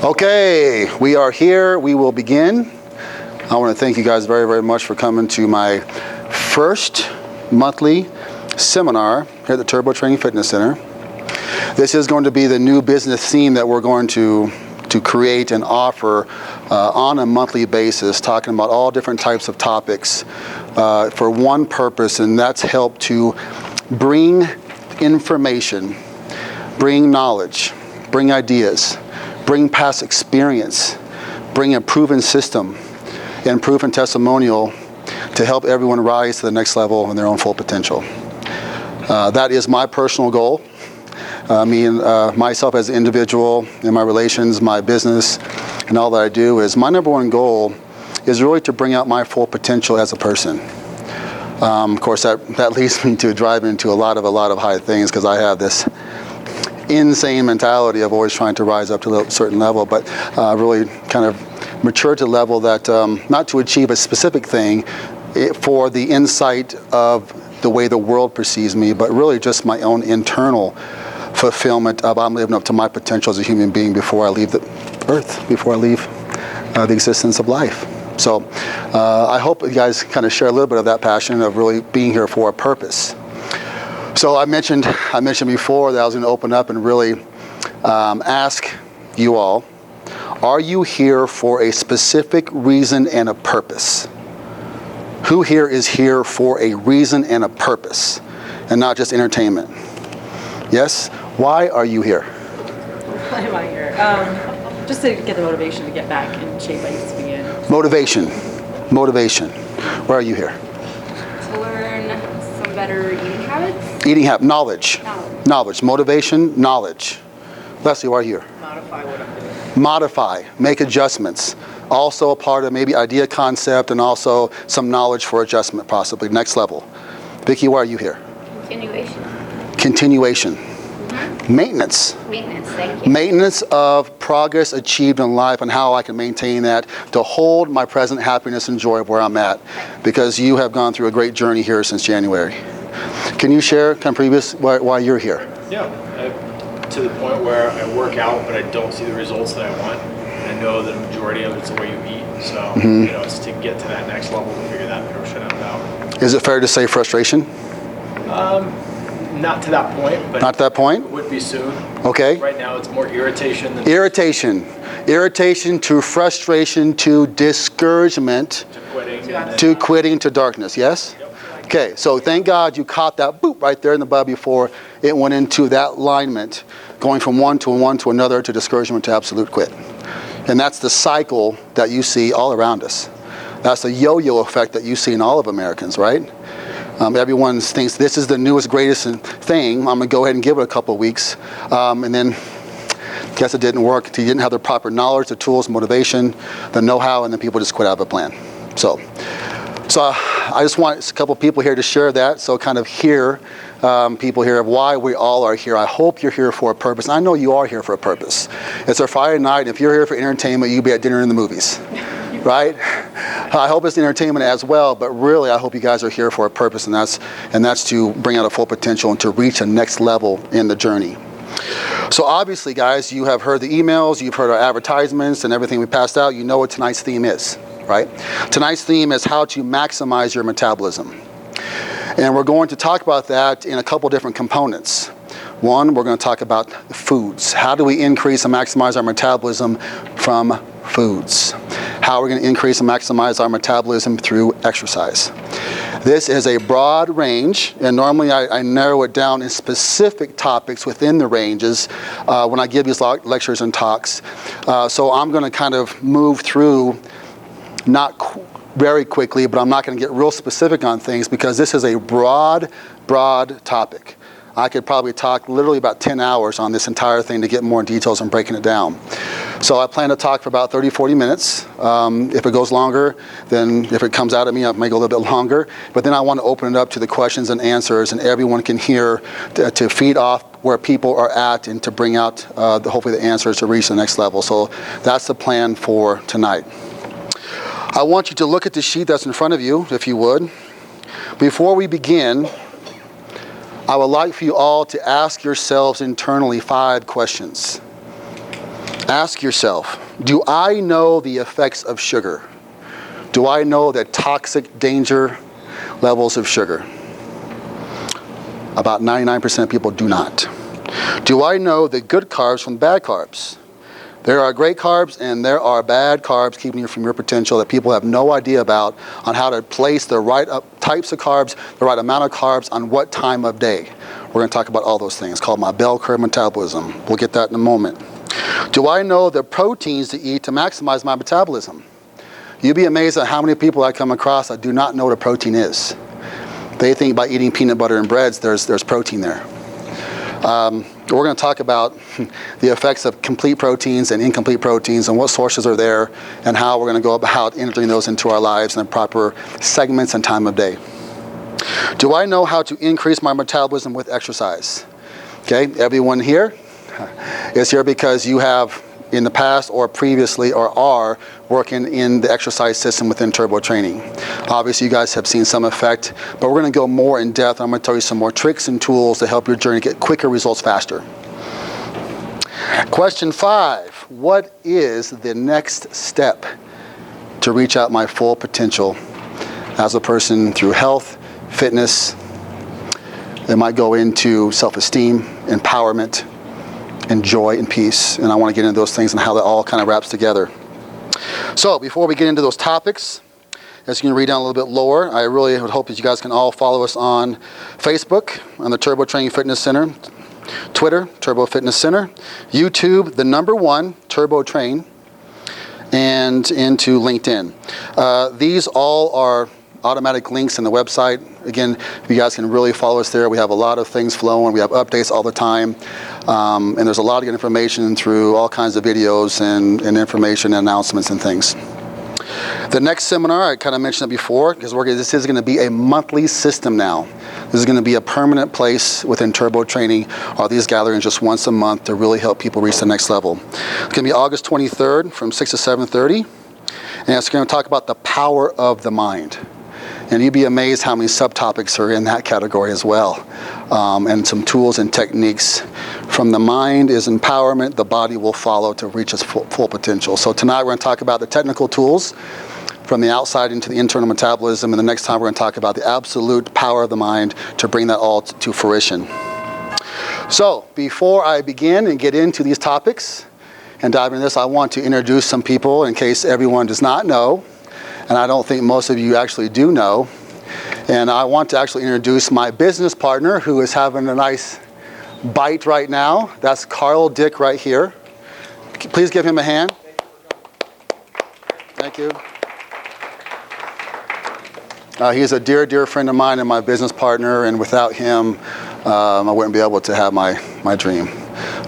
Okay, we are here. We will begin. I want to thank you guys very, very much for coming to my first monthly seminar here at the Turbo Training Fitness Center. This is going to be the new business theme that we're going to create and offer on a monthly basis, talking about all different types of topics for one purpose, and that's help to bring information, bring knowledge, bring ideas, bring past experience, bring a proven system and proven testimonial to help everyone rise to the next level in their own full potential. That is my personal goal. Me and myself as an individual, in my relations, my business, and all that I do is my number one goal is really to bring out my full potential as a person. Of course, that leads me to drive into a lot of high things because I have this insane mentality of always trying to rise up to a certain level, but really kind of mature to the level that not to achieve a specific thing for the insight of the way the world perceives me, but really just my own internal fulfillment of I'm living up to my potential as a human being before I leave the earth, before I leave the existence of life. So I hope you guys kind of share a little bit of that passion of really being here for a purpose. So I mentioned before that I was going to open up and really ask you all, are you here for a specific reason and a purpose? Who here is here for a reason and a purpose and not just entertainment? Yes? Why are you here? Why am I here? Just to get the motivation to get back in shape I used to be in. Motivation. Why are you here? To learn some better eating habits. Eating habits. Knowledge. Motivation, knowledge. Leslie, why are you here? Modify what I'm doing. Modify. Make adjustments. Also a part of maybe idea concept and also some knowledge for adjustment possibly. Next level. Vicki, why are you here? Continuation. Mm-hmm. Maintenance, thank you. Maintenance of progress achieved in life and how I can maintain that to hold my present happiness and joy of where I'm at, because you have gone through a great journey here since January. Can you share kind of previous why you're here? Yeah, to the point where I work out but I don't see the results that I want. And I know that the majority of it's the way you eat. So it's to get to that next level to figure that portion out. Is it fair to say frustration? Not to that point, but not to that point? It would be soon. Okay. Right now it's more irritation than irritation to frustration to discouragement to quitting to darkness. Yes? Yep. Okay, so thank God you caught that boop right there in the bud before it went into that alignment, going from one to another to discouragement to absolute quit. And that's the cycle that you see all around us. That's the yo-yo effect that you see in all of Americans, right? Everyone thinks this is the newest, greatest thing. I'm going to go ahead and give it a couple of weeks. And then guess it didn't work. You didn't have the proper knowledge, the tools, motivation, the know-how, and then people just quit out of a plan. So I just want a couple of people here to share that. So kind of hear people here of why we all are here. I hope you're here for a purpose. And I know you are here for a purpose. It's a Friday night. If you're here for entertainment, you'll be at dinner in the movies. Right? I hope it's entertainment as well, but really I hope you guys are here for a purpose, and that's to bring out a full potential and to reach a next level in the journey. So obviously, guys, you have heard the emails, you've heard our advertisements and everything we passed out. You know what tonight's theme is, right? Tonight's theme is how to maximize your metabolism. And we're going to talk about that in a couple different components. One, we're going to talk about foods. How do we increase and maximize our metabolism from foods? How we're going to increase and maximize our metabolism through exercise. This is a broad range, and normally I narrow it down in specific topics within the ranges when I give these lectures and talks. So I'm going to kind of move through, not very quickly, but I'm not going to get real specific on things because this is a broad topic. I could probably talk literally about 10 hours on this entire thing to get more details and breaking it down. So I plan to talk for about 30-40 minutes. If it goes longer, then if it comes out of me, I may go a little bit longer. But then I want to open it up to the questions and answers, and everyone can hear to feed off where people are at and to bring out hopefully the answers to reach the next level. So that's the plan for tonight. I want you to look at the sheet that's in front of you, if you would. Before we begin, I would like for you all to ask yourselves internally 5 questions. Ask yourself, do I know the effects of sugar? Do I know the toxic danger levels of sugar? About 99% of people do not. Do I know the good carbs from bad carbs? There are great carbs and there are bad carbs keeping you from your potential that people have no idea about on how to place the right types of carbs, the right amount of carbs on what time of day. We're going to talk about all those things. It's called my bell curve metabolism. We'll get that in a moment. Do I know the proteins to eat to maximize my metabolism? You'd be amazed at how many people I come across that do not know what a protein is. They think by eating peanut butter and breads, there's protein there. We're going to talk about the effects of complete proteins and incomplete proteins and what sources are there and how we're going to go about integrating those into our lives in the proper segments and time of day. Do I know how to increase my metabolism with exercise? Okay, everyone here is here because you have in the past or previously or are working in the exercise system within Turbo Training. Obviously you guys have seen some effect, but we're going to go more in depth. I'm going to tell you some more tricks and tools to help your journey get quicker results faster. Question 5, what is the next step to reach out my full potential as a person through health, fitness? It might go into self-esteem, empowerment, and joy and peace. And I want to get into those things and how that all kind of wraps together. So before we get into those topics, as you can read down a little bit lower, I really would hope that you guys can all follow us on Facebook, on the Turbo Training Fitness Center, Twitter, Turbo Fitness Center, YouTube, the #1, Turbo Train, and into LinkedIn. These all are automatic links in the website. Again, if you guys can really follow us there, we have a lot of things flowing. We have updates all the time. And there's a lot of good information through all kinds of videos and information and announcements and things. The next seminar, I kind of mentioned it before, because this is going to be a monthly system now. This is going to be a permanent place within Turbo Training, or these gatherings just once a month to really help people reach the next level. It's going to be August 23rd from 6 to 7:30. And it's going to talk about the power of the mind. And you'd be amazed how many subtopics are in that category as well. And some tools and techniques. From the mind is empowerment, the body will follow to reach its full potential. So tonight we're going to talk about the technical tools from the outside into the internal metabolism. And the next time we're going to talk about the absolute power of the mind to bring that all to fruition. So before I begin and get into these topics and dive into this, I want to introduce some people in case everyone does not know. And I don't think most of you actually do know. And I want to actually introduce my business partner who is having a nice bite right now. That's Carl Dick right here. Please give him a hand. Thank you. He's a dear, dear friend of mine and my business partner. And without him, I wouldn't be able to have my dream.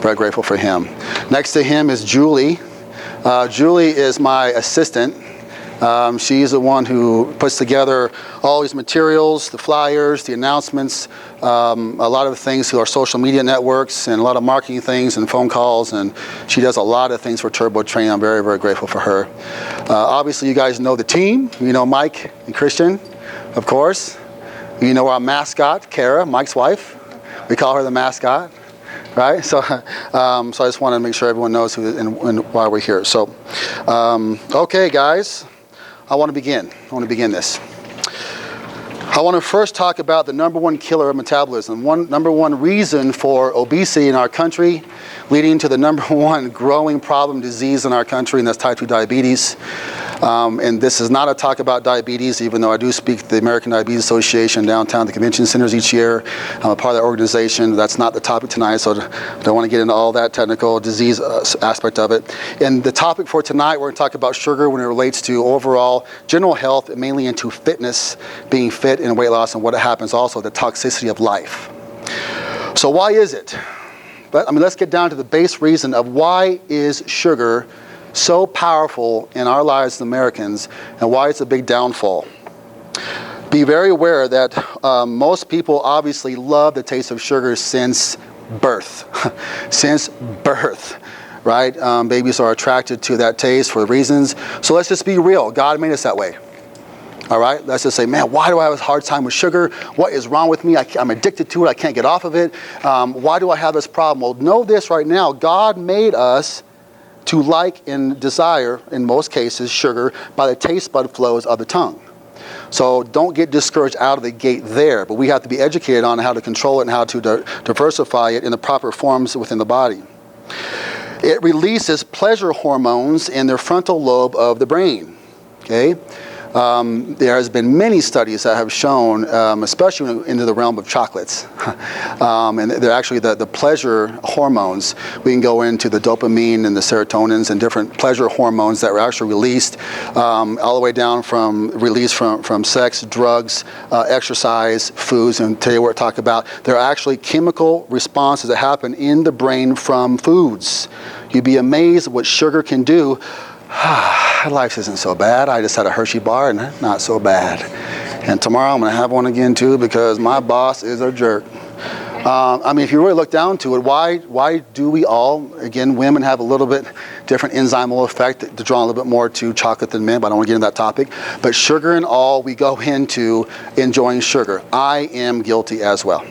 Very grateful for him. Next to him is Julie. Julie is my assistant. She's the one who puts together all these materials, the flyers, the announcements, a lot of things through our social media networks and a lot of marketing things and phone calls. And she does a lot of things for Turbo Training. I'm very, very grateful for her. Obviously, you guys know the team. You know Mike and Christian, of course. You know our mascot, Kara, Mike's wife. We call her the mascot. Right, so I just want to make sure everyone knows who and why we're here. So, okay, guys. I want to begin this. I want to first talk about the #1 killer of metabolism. Number one reason for obesity in our country, leading to the #1 growing problem disease in our country, and that's type 2 diabetes. And this is not a talk about diabetes, even though I do speak at the American Diabetes Association downtown at the convention centers each year. I'm a part of that organization. That's not the topic tonight, so I don't want to get into all that technical disease aspect of it. And the topic for tonight, we're going to talk about sugar when it relates to overall general health, and mainly into fitness, being fit and weight loss, and what happens also, the toxicity of life. So why is it? Let's get down to the base reason of why is sugar so powerful in our lives as Americans, and why it's a big downfall. Be very aware that most people obviously love the taste of sugar since birth. Since birth, right? Babies are attracted to that taste for reasons. So let's just be real. God made us that way. All right, let's just say, man, why do I have a hard time with sugar? What is wrong with me? I'm addicted to it. I can't get off of it. Why do I have this problem? Well, know this right now. God made us to like and desire, in most cases, sugar by the taste bud flows of the tongue. So don't get discouraged out of the gate there, but we have to be educated on how to control it and how to diversify it in the proper forms within the body. It releases pleasure hormones in the frontal lobe of the brain. Okay? There has been many studies that have shown, especially into the realm of chocolates, and they're actually the pleasure hormones. We can go into the dopamine and the serotonins and different pleasure hormones that are actually released all the way down from release from sex, drugs, exercise, foods, and today we're talking about there are actually chemical responses that happen in the brain from foods. You'd be amazed what sugar can do. Life isn't so bad. I just had a Hershey bar and not so bad. And tomorrow I'm going to have one again too because my boss is a jerk. I mean, if you really look down to it, why do we all, again, women have a little bit different enzymal effect to draw a little bit more to chocolate than men, but I don't want to get into that topic. But sugar and all, we go into enjoying sugar. I am guilty as well.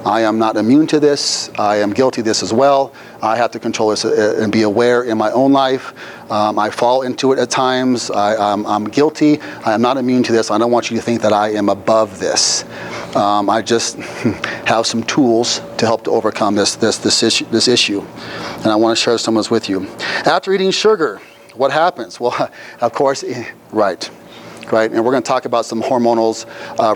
I am not immune to this. I am guilty of this as well. I have to control this and be aware in my own life. I fall into it at times. I'm guilty. I am not immune to this. I don't want you to think that I am above this. I just have some tools to help to overcome this issue. And I want to share some of this with you. After eating sugar, what happens? Well, of course, right. And we're going to talk about some hormonal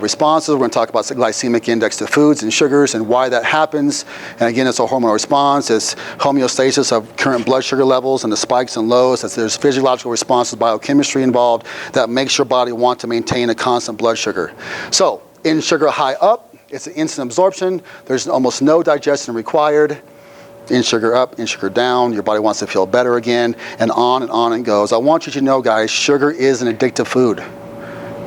responses. We're going to talk about the glycemic index to foods and sugars and why that happens. And again, it's a hormonal response. It's homeostasis of current blood sugar levels and the spikes and lows. There's physiological responses, biochemistry involved that makes your body want to maintain a constant blood sugar. So, in sugar high up, it's an instant absorption. There's almost no digestion required. In sugar up, in sugar down, your body wants to feel better again, and on it goes. I want you to know, guys, sugar is an addictive food.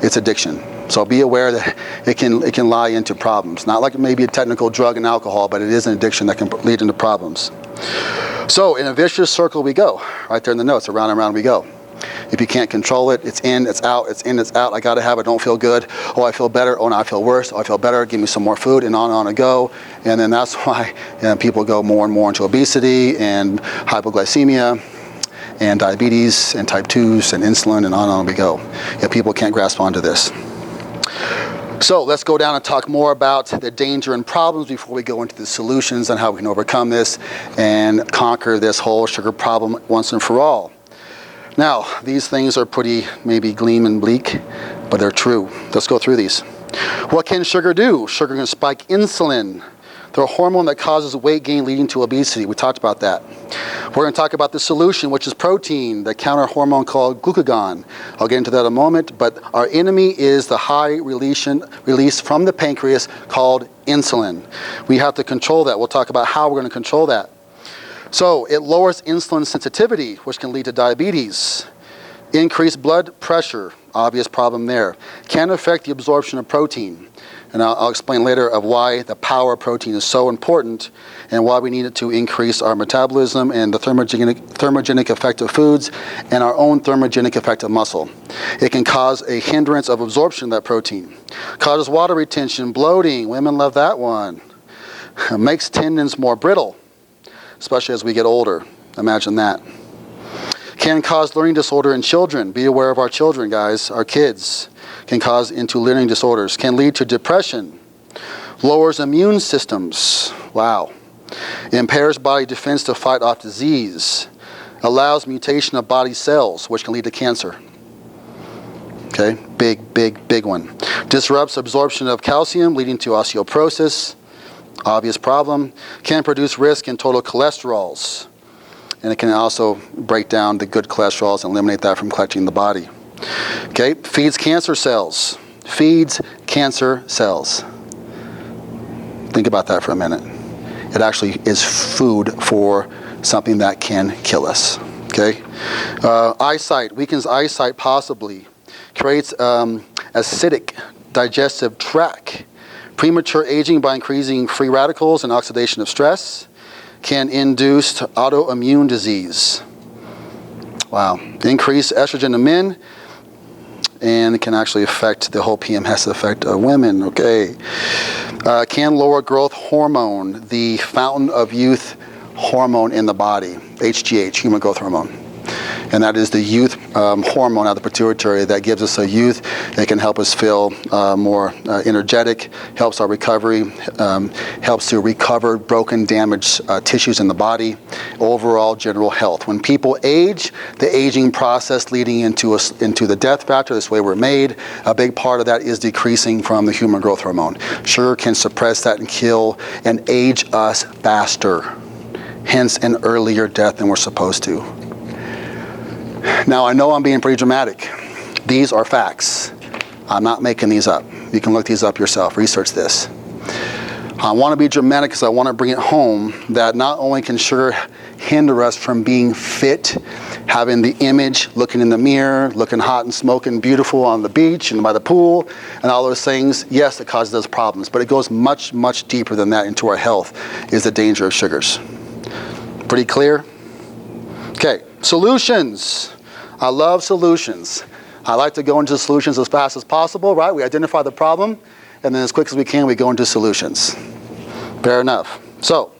It's addiction. So be aware that it can lie into problems. Not like maybe a technical drug and alcohol, but it is an addiction that can lead into problems. So in a vicious circle we go. Right there in the notes, around and around we go. If you can't control it, it's in, it's out, it's in, it's out. I gotta have it, don't feel good. Oh, I feel better. Oh, no, I feel worse. Oh, I feel better. Give me some more food, and on I go. And then that's why people go more and more into obesity and hypoglycemia and diabetes and type 2s and insulin, and on we go. If people can't grasp onto this. So let's go down and talk more about the danger and problems before we go into the solutions on how we can overcome this and conquer this whole sugar problem once and for all. Now, these things are pretty maybe gleam and bleak, but they're true. Let's go through these. What can sugar do? Sugar can spike insulin. They're a hormone that causes weight gain leading to obesity. We talked about that. We're going to talk about the solution, which is protein, the counter hormone called glucagon. I'll get into that in a moment, but our enemy is the high release from the pancreas called insulin. We have to control that. We'll talk about how we're going to control that. So it lowers insulin sensitivity, which can lead to diabetes. Increased blood pressure, obvious problem there. Can affect the absorption of protein. And I'll explain later of why the power of protein is so important and why we need it to increase our metabolism and the thermogenic effect of foods and our own thermogenic effect of muscle. It can cause a hindrance of absorption of that protein. Causes water retention, bloating. Women love that one. Makes tendons more brittle, especially as we get older. Imagine that. Can cause learning disorder in children. Be aware of our children, guys, our kids. Can cause into learning disorders. Can lead to depression. Lowers immune systems. Wow. Impairs body defense to fight off disease. Allows mutation of body cells, which can lead to cancer. Okay, big one. Disrupts absorption of calcium, leading to osteoporosis. Obvious problem. Can produce risk in total cholesterols. And it can also break down the good cholesterols and eliminate that from collecting the body. Okay, feeds cancer cells. Feeds cancer cells. Think about that for a minute. It actually is food for something that can kill us. Okay, eyesight, weakens eyesight possibly. Creates acidic digestive tract. Premature aging by increasing free radicals and oxidation of stress. Can induce autoimmune disease. Wow. Increase estrogen in men. And it can actually affect the whole PMS effect of women. Okay. Can lower growth hormone, the fountain of youth hormone in the body, HGH, human growth hormone. And that is the youth hormone out of the pituitary that gives us a youth. It can help us feel more energetic, helps our recovery, helps to recover broken, damaged tissues in the body, overall general health. When people age, the aging process leading into the death factor, this way we're made, a big part of that is decreasing from the human growth hormone. Sugar can suppress that and kill and age us faster, hence an earlier death than we're supposed to. Now, I know I'm being pretty dramatic. These are facts. I'm not making these up. You can look these up yourself, research this. I want to be dramatic because I want to bring it home that not only can sugar hinder us from being fit, having the image, looking in the mirror, looking hot and smoking beautiful on the beach and by the pool, and all those things, yes, it causes those problems, but it goes much, much deeper than that into our health, is the danger of sugars. Pretty clear? Okay, solutions. I love solutions. I like to go into solutions as fast as possible, right? We identify the problem, and then as quick as we can, we go into solutions. Fair enough. So,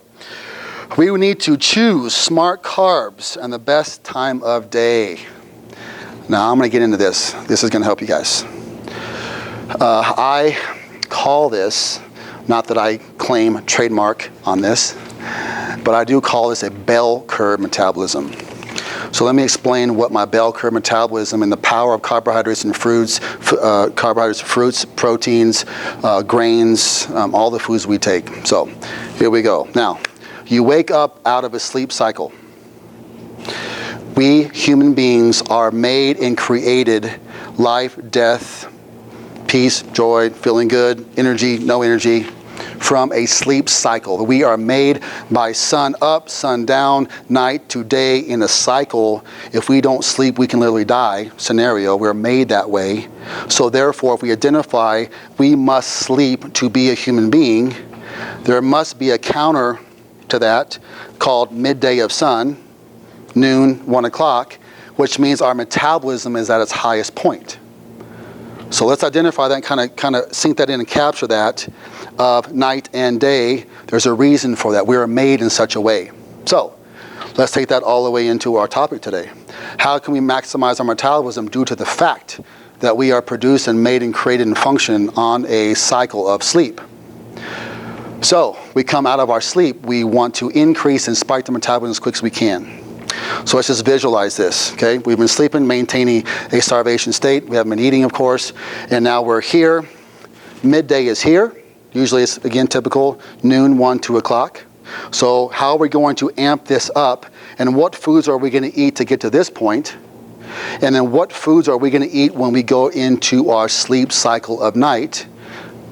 we need to choose smart carbs and the best time of day. Now, I'm going to get into this. This is going to help you guys. I call this, not that I claim trademark on this, but I do call this a bell curve metabolism. So let me explain what my bell curve metabolism and the power of carbohydrates and fruits, proteins, grains, all the foods we take. So here we go. Now, you wake up out of a sleep cycle. We human beings are made and created life, death, peace, joy, feeling good, energy, no energy, from a sleep cycle. We are made by sun up, sun down, night to day in a cycle. If we don't sleep, we can literally die scenario. We're made that way. So therefore, if we identify we must sleep to be a human being, there must be a counter to that called midday of sun, noon, 1 o'clock, which means our metabolism is at its highest point. So let's identify that and kind of sink that in and capture that of night and day. There's a reason for that. We are made in such a way. So let's take that all the way into our topic today. How can we maximize our metabolism due to the fact that we are produced and made and created and function on a cycle of sleep? So we come out of our sleep, we want to increase and spike the metabolism as quick as we can. So let's just visualize this, okay? We've been sleeping, maintaining a starvation state. We haven't been eating, of course. And now we're here. Midday is here. Usually it's, again, typical noon, 1, 2 o'clock. So how are we going to amp this up? And what foods are we going to eat to get to this point? And then what foods are we going to eat when we go into our sleep cycle of night?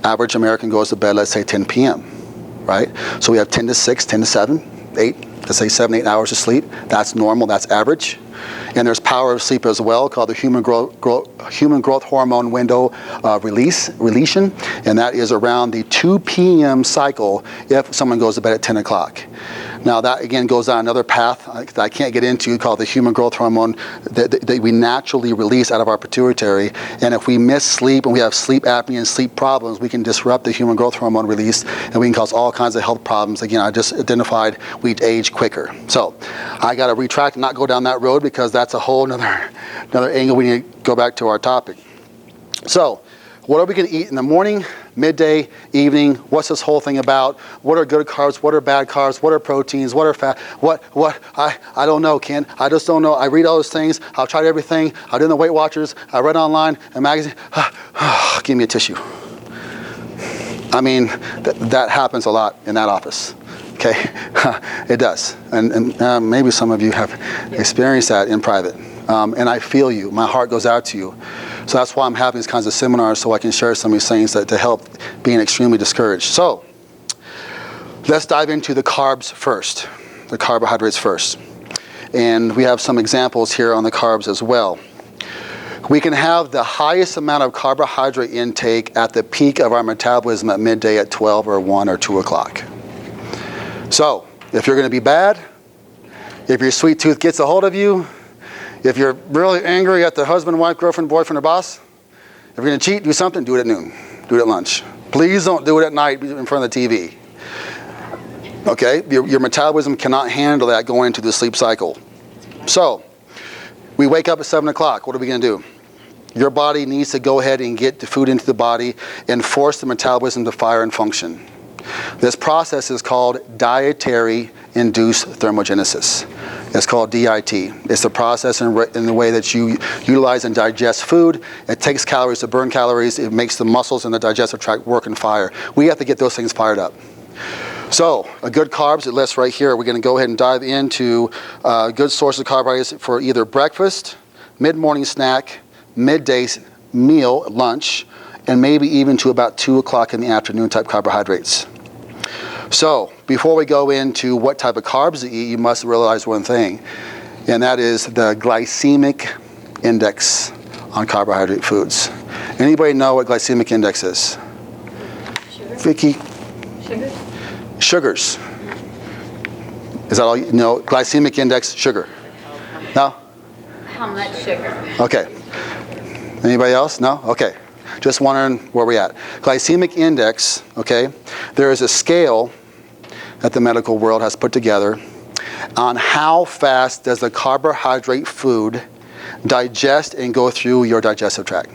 Average American goes to bed, let's say 10 p.m., right? So we have 10 to 6, 10 to 7, 8. Let's say 7, 8 hours of sleep. That's normal, that's average. And there's power of sleep as well, called the human growth hormone window releation. And that is around the 2 p.m. cycle if someone goes to bed at 10 o'clock. Now that again goes down another path that I can't get into, called the human growth hormone that we naturally release out of our pituitary. And if we miss sleep and we have sleep apnea and sleep problems, we can disrupt the human growth hormone release and we can cause all kinds of health problems. Again, I just identified we'd age quicker. So I got to retract and not go down that road because that's a whole another angle. We need to go back to our topic. So what are we going to eat in the morning, midday, evening? What's this whole thing about? What are good carbs? What are bad carbs? What are proteins? What are fat? What? I don't know, Ken. I just don't know. I read all those things. I've tried everything. I did the Weight Watchers. I read online, a magazine. Give me a tissue. I mean, that happens a lot in that office. Okay, it does. And maybe some of you have experienced that in private. And I feel you. My heart goes out to you. So that's why I'm having these kinds of seminars, so I can share some of these things to help being extremely discouraged. So let's dive into the carbs first, the carbohydrates first. And we have some examples here on the carbs as well. We can have the highest amount of carbohydrate intake at the peak of our metabolism at midday at 12 or 1 or 2 o'clock. So if you're going to be bad, if your sweet tooth gets a hold of you, if you're really angry at the husband, wife, girlfriend, boyfriend, or boss, if you're going to cheat, do something, do it at noon. Do it at lunch. Please don't do it at night in front of the TV. Okay, your metabolism cannot handle that going into the sleep cycle. So, we wake up at 7 o'clock. What are we going to do? Your body needs to go ahead and get the food into the body and force the metabolism to fire and function. This process is called dietary induced thermogenesis. It's called DIT. It's the process in the way that you utilize and digest food. It takes calories to burn calories. It makes the muscles in the digestive tract work and fire. We have to get those things fired up. So, a good carbs, it lists right here. We're going to go ahead and dive into a good source of carbohydrates for either breakfast, mid-morning snack, midday meal, lunch, and maybe even to about 2 o'clock in the afternoon type carbohydrates. So, before we go into what type of carbs to eat, you must realize one thing, and that is the glycemic index on carbohydrate foods. Anybody know what glycemic index is? Sugar? Vicky? Sugar? Sugars. Is that all you know? Glycemic index, sugar. No? How much sugar? Okay. Anybody else? No? Okay. Just wondering where we're at. Glycemic index, okay, there is a scale that the medical world has put together on how fast does the carbohydrate food digest and go through your digestive tract.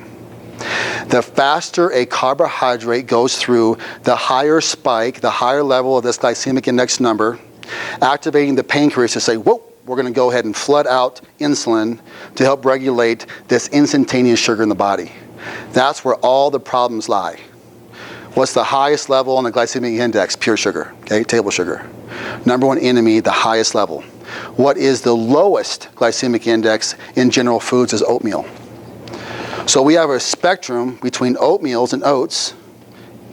The faster a carbohydrate goes through, the higher spike, the higher level of this glycemic index number, activating the pancreas to say, whoa, we're going to go ahead and flood out insulin to help regulate this instantaneous sugar in the body. That's where all the problems lie. What's the highest level on the glycemic index? Pure sugar, okay, table sugar. Number one enemy, the highest level. What is the lowest glycemic index in general foods is oatmeal. So we have a spectrum between oatmeals and oats.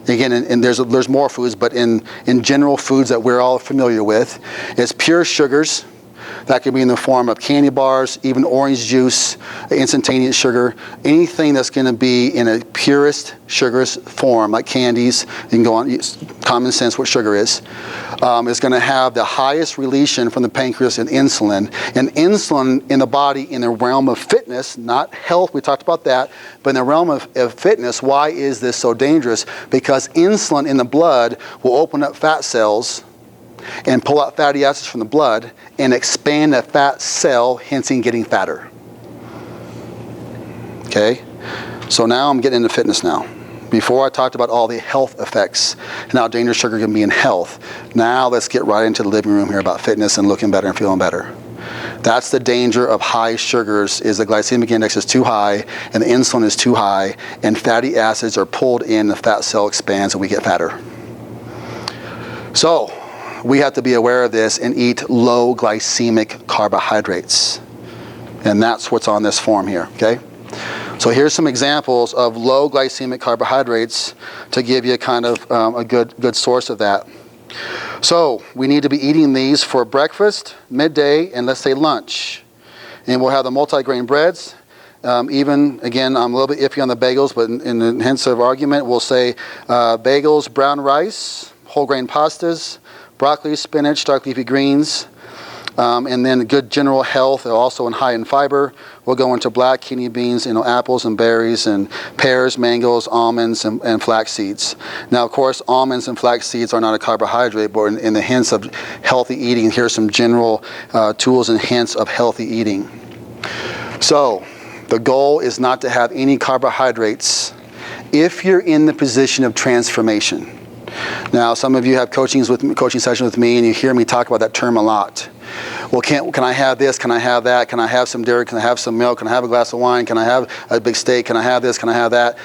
Again, and there's more foods, but in general foods that we're all familiar with, it's pure sugars. That could be in the form of candy bars, even orange juice, instantaneous sugar, anything that's going to be in a purest sugars form, like candies. You can go on, common sense what sugar is going to have the highest release from the pancreas and insulin. And insulin in the body, in the realm of fitness, not health, we talked about that, but in the realm of fitness, why is this so dangerous? Because insulin in the blood will open up fat cells and pull out fatty acids from the blood and expand the fat cell, hence in getting fatter. Okay? So now I'm getting into fitness now. Before I talked about all the health effects and how dangerous sugar can be in health. Now let's get right into the living room here about fitness and looking better and feeling better. That's the danger of high sugars, is the glycemic index is too high and the insulin is too high and fatty acids are pulled in, the fat cell expands and we get fatter. So, we have to be aware of this and eat low glycemic carbohydrates. And that's what's on this form here, okay? So here's some examples of low glycemic carbohydrates to give you kind of a good source of that. So we need to be eating these for breakfast, midday, and let's say lunch. And we'll have the multigrain breads. Even, again, I'm a little bit iffy on the bagels, but in the hints of argument, we'll say bagels, brown rice, whole grain pastas, broccoli, spinach, dark leafy greens, and then good general health, also high in fiber. We'll go into black kidney beans, apples and berries and pears, mangoes, almonds, and flax seeds. Now, of course, almonds and flax seeds are not a carbohydrate, but in the hints of healthy eating, here's some general tools and hints of healthy eating. So, the goal is not to have any carbohydrates if you're in the position of transformation. Now, some of you have coaching sessions with me, and you hear me talk about that term a lot. Well, can I have this? Can I have that? Can I have some dairy? Can I have some milk? Can I have a glass of wine? Can I have a big steak? Can I have this? Can I have that?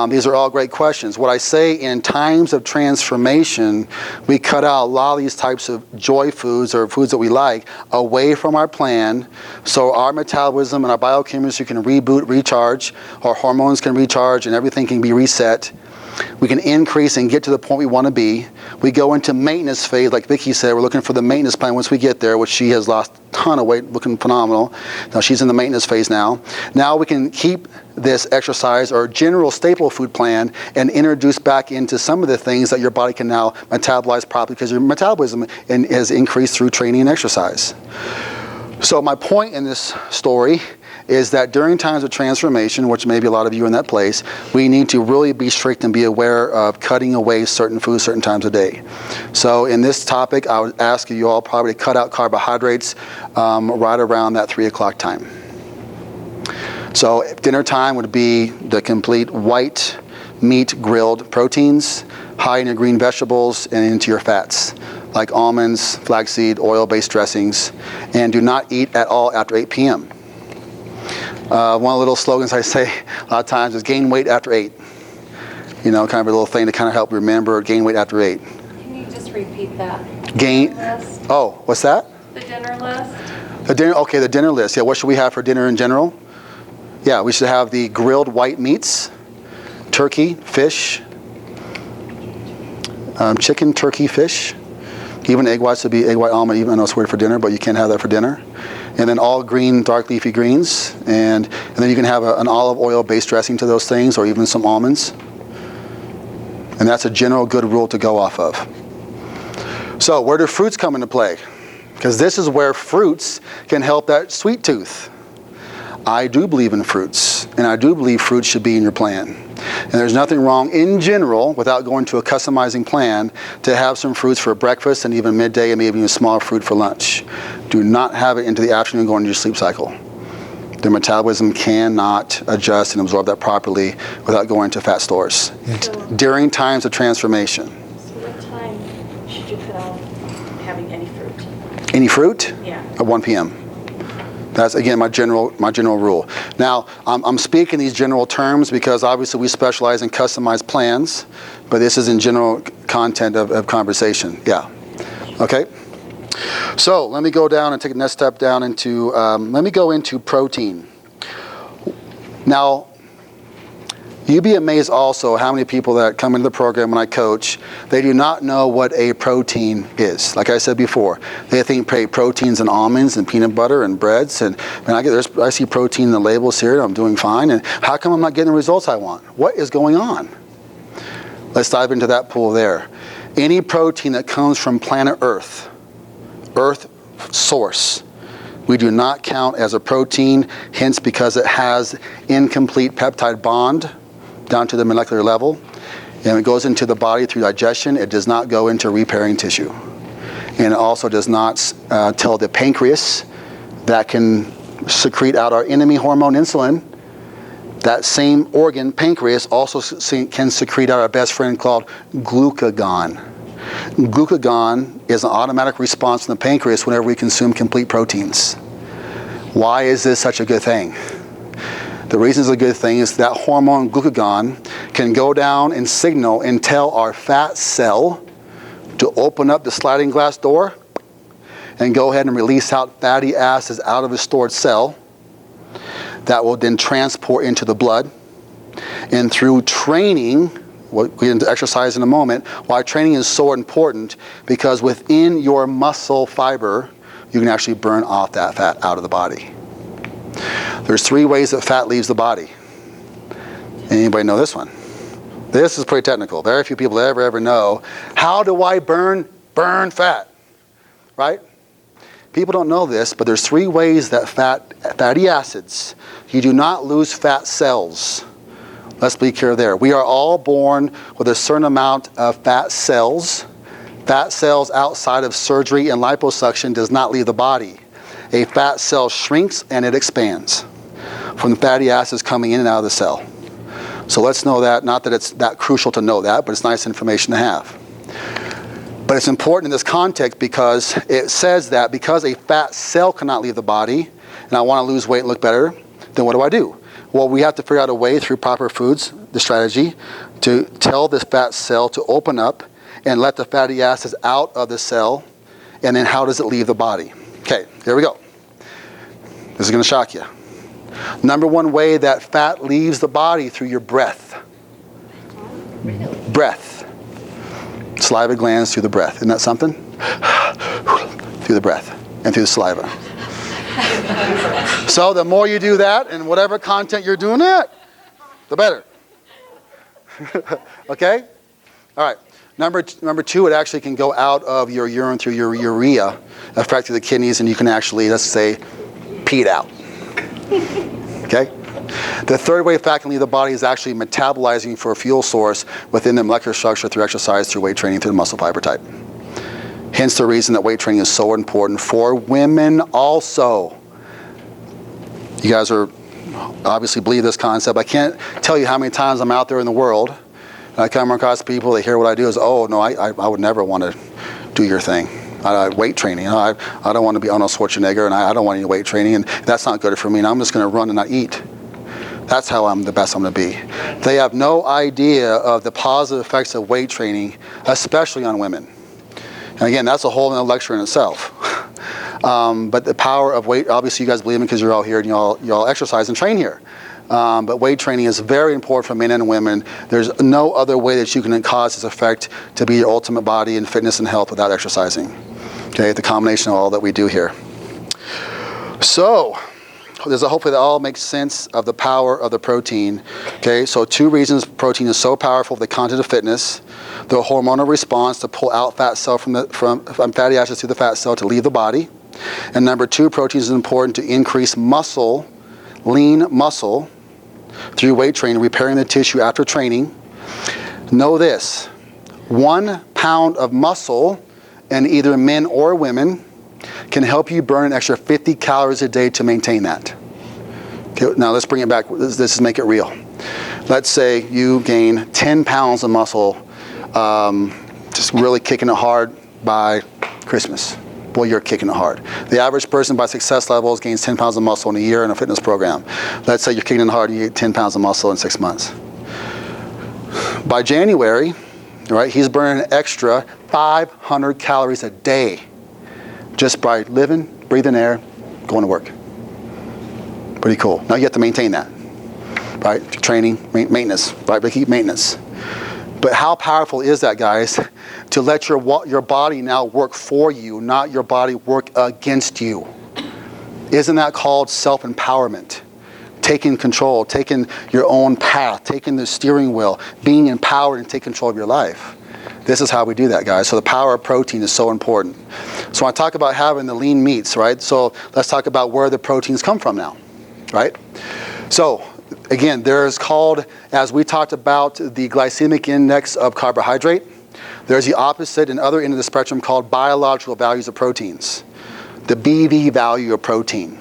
These are all great questions. What I say, in times of transformation, we cut out a lot of these types of joy foods or foods that we like away from our plan, so our metabolism and our biochemistry can reboot, recharge, our hormones can recharge, and everything can be reset. We can increase and get to the point we want to be. We go into maintenance phase, like Vicki said, we're looking for the maintenance plan once we get there, which she has lost a ton of weight, looking phenomenal. Now she's in the maintenance phase now. Now we can keep this exercise or general staple food plan and introduce back into some of the things that your body can now metabolize properly because your metabolism has increased through training and exercise. So my point in this story is that during times of transformation, which maybe a lot of you are in that place, we need to really be strict and be aware of cutting away certain foods certain times of day. So in this topic, I would ask you all probably to cut out carbohydrates right around that 3 o'clock time. So dinner time would be the complete white meat grilled proteins, high in your green vegetables and into your fats, like almonds, flaxseed, oil-based dressings, and do not eat at all after 8 p.m. One of the little slogans I say a lot of times is gain weight after 8. You know, kind of a little thing to kind of help remember gain weight after 8. Can you just repeat that? Gain. List? Oh, what's that? The dinner list? The dinner. Okay, the dinner list. Yeah, what should we have for dinner in general? Yeah, we should have the grilled white meats, turkey, fish, chicken, turkey, fish. Even egg whites would be egg white almond, even though it's weird for dinner, but you can't have that for dinner. And then all green, dark leafy greens. And then you can have an olive oil-based dressing to those things, or even some almonds. And that's a general good rule to go off of. So where do fruits come into play? Because this is where fruits can help that sweet tooth. I do believe in fruits, and I do believe fruits should be in your plan. And there's nothing wrong in general, without going to a customizing plan, to have some fruits for breakfast and even midday, and maybe even a small fruit for lunch. Do not have it into the afternoon going into your sleep cycle. Their metabolism cannot adjust and absorb that properly without going to fat stores during times of transformation. So what time should you cut out having any fruit? Any fruit? Yeah. At 1 p.m. That's, again, my general rule. Now, I'm speaking these general terms because obviously we specialize in customized plans, but this is in general content of conversation. Yeah. Okay? So let me go down and take the next step down into, let me go into protein. Now, you'd be amazed also how many people that come into the program when I coach, they do not know what a protein is. Like I said before, they think proteins and almonds and peanut butter and breads, and I see protein in the labels here, and I'm doing fine, and how come I'm not getting the results I want? What is going on? Let's dive into that pool there. Any protein that comes from planet Earth source, we do not count as a protein, hence because it has incomplete peptide bond down to the molecular level, and it goes into the body through digestion. It does not go into repairing tissue. And it also does not tell the pancreas that can secrete out our enemy hormone insulin. That same organ, pancreas, also can secrete out our best friend called glucagon. Glucagon is an automatic response from the pancreas whenever we consume complete proteins. Why is this such a good thing? The reason it's a good thing is that hormone glucagon can go down and signal and tell our fat cell to open up the sliding glass door and go ahead and release out fatty acids out of a stored cell that will then transport into the blood. And through training, what we get into exercise in a moment, why training is so important, because within your muscle fiber, you can actually burn off that fat out of the body. There's 3 ways that fat leaves the body. Anybody know this one? This is pretty technical. Very few people ever know. How do I burn fat? Right? People don't know this, but there's 3 ways that fatty acids, you do not lose fat cells. Let's be clear there. We are all born with a certain amount of fat cells. Fat cells outside of surgery and liposuction does not leave the body. A fat cell shrinks and it expands from the fatty acids coming in and out of the cell. So let's know that. Not that it's that crucial to know that, but it's nice information to have. But it's important in this context because it says that because a fat cell cannot leave the body, and I want to lose weight and look better, then what do? Well, we have to figure out a way through proper foods, the strategy, to tell this fat cell to open up and let the fatty acids out of the cell, and then how does it leave the body? Okay, here we go. This is going to shock you. Number 1 way that fat leaves the body through your breath. Breath. Saliva glands through the breath. Isn't that something? Through the breath and through the saliva. So the more you do that, and whatever content you're doing it, the better. Okay? All right. Number two, it actually can go out of your urine through your urea, affecting the kidneys, and you can actually, let's say, pee it out. Okay? The third way fat can leave the body is actually metabolizing for a fuel source within the molecular structure through exercise, through weight training, through the muscle fiber type. Hence the reason that weight training is so important for women also. You guys are obviously believe this concept. I can't tell you how many times I'm out there in the world and I come across people, they hear what I do is, oh no, I would never want to do your thing. Weight training, I don't want to be Arnold Schwarzenegger, and I don't want any weight training, and that's not good for me, and I'm just going to run and not eat. That's how I'm the best I'm going to be. They have no idea of the positive effects of weight training, especially on women. And again, that's a whole other lecture in itself. But the power of weight, obviously you guys believe me because you're all here and you all exercise and train here. But weight training is very important for men and women. There's no other way that you can cause this effect to be your ultimate body and fitness and health without exercising. Okay, the combination of all that we do here. So, hopefully that all makes sense of the power of the protein. Okay, so 2 reasons protein is so powerful for the content of fitness. The hormonal response to pull out fat cell from fatty acids through the fat cell to leave the body. And number 2, protein is important to increase muscle, lean muscle, through weight training, repairing the tissue after training. Know this, 1 pound of muscle in either men or women can help you burn an extra 50 calories a day to maintain that. Okay, now let's bring it back. This is make it real. Let's say you gain 10 pounds of muscle, just really kicking it hard by Christmas. Boy, you're kicking it hard. The average person by success levels gains 10 pounds of muscle in a year in a fitness program. Let's say you're kicking it hard and you get 10 pounds of muscle in 6 months. By January, right, he's burning an extra 500 calories a day just by living, breathing air, going to work. Pretty cool. Now you have to maintain that, right? Training, maintenance, right? But keep maintenance. But how powerful is that, guys, to let your body now work for you, not your body work against you? Isn't that called self-empowerment? Taking control, taking your own path, taking the steering wheel, being empowered and take control of your life. This is how we do that, guys. So the power of protein is so important. So when I talk about having the lean meats, right? So let's talk about where the proteins come from now, right? So again, there's called, as we talked about, the glycemic index of carbohydrate. There's the opposite and other end of the spectrum called biological values of proteins. The BV value of protein.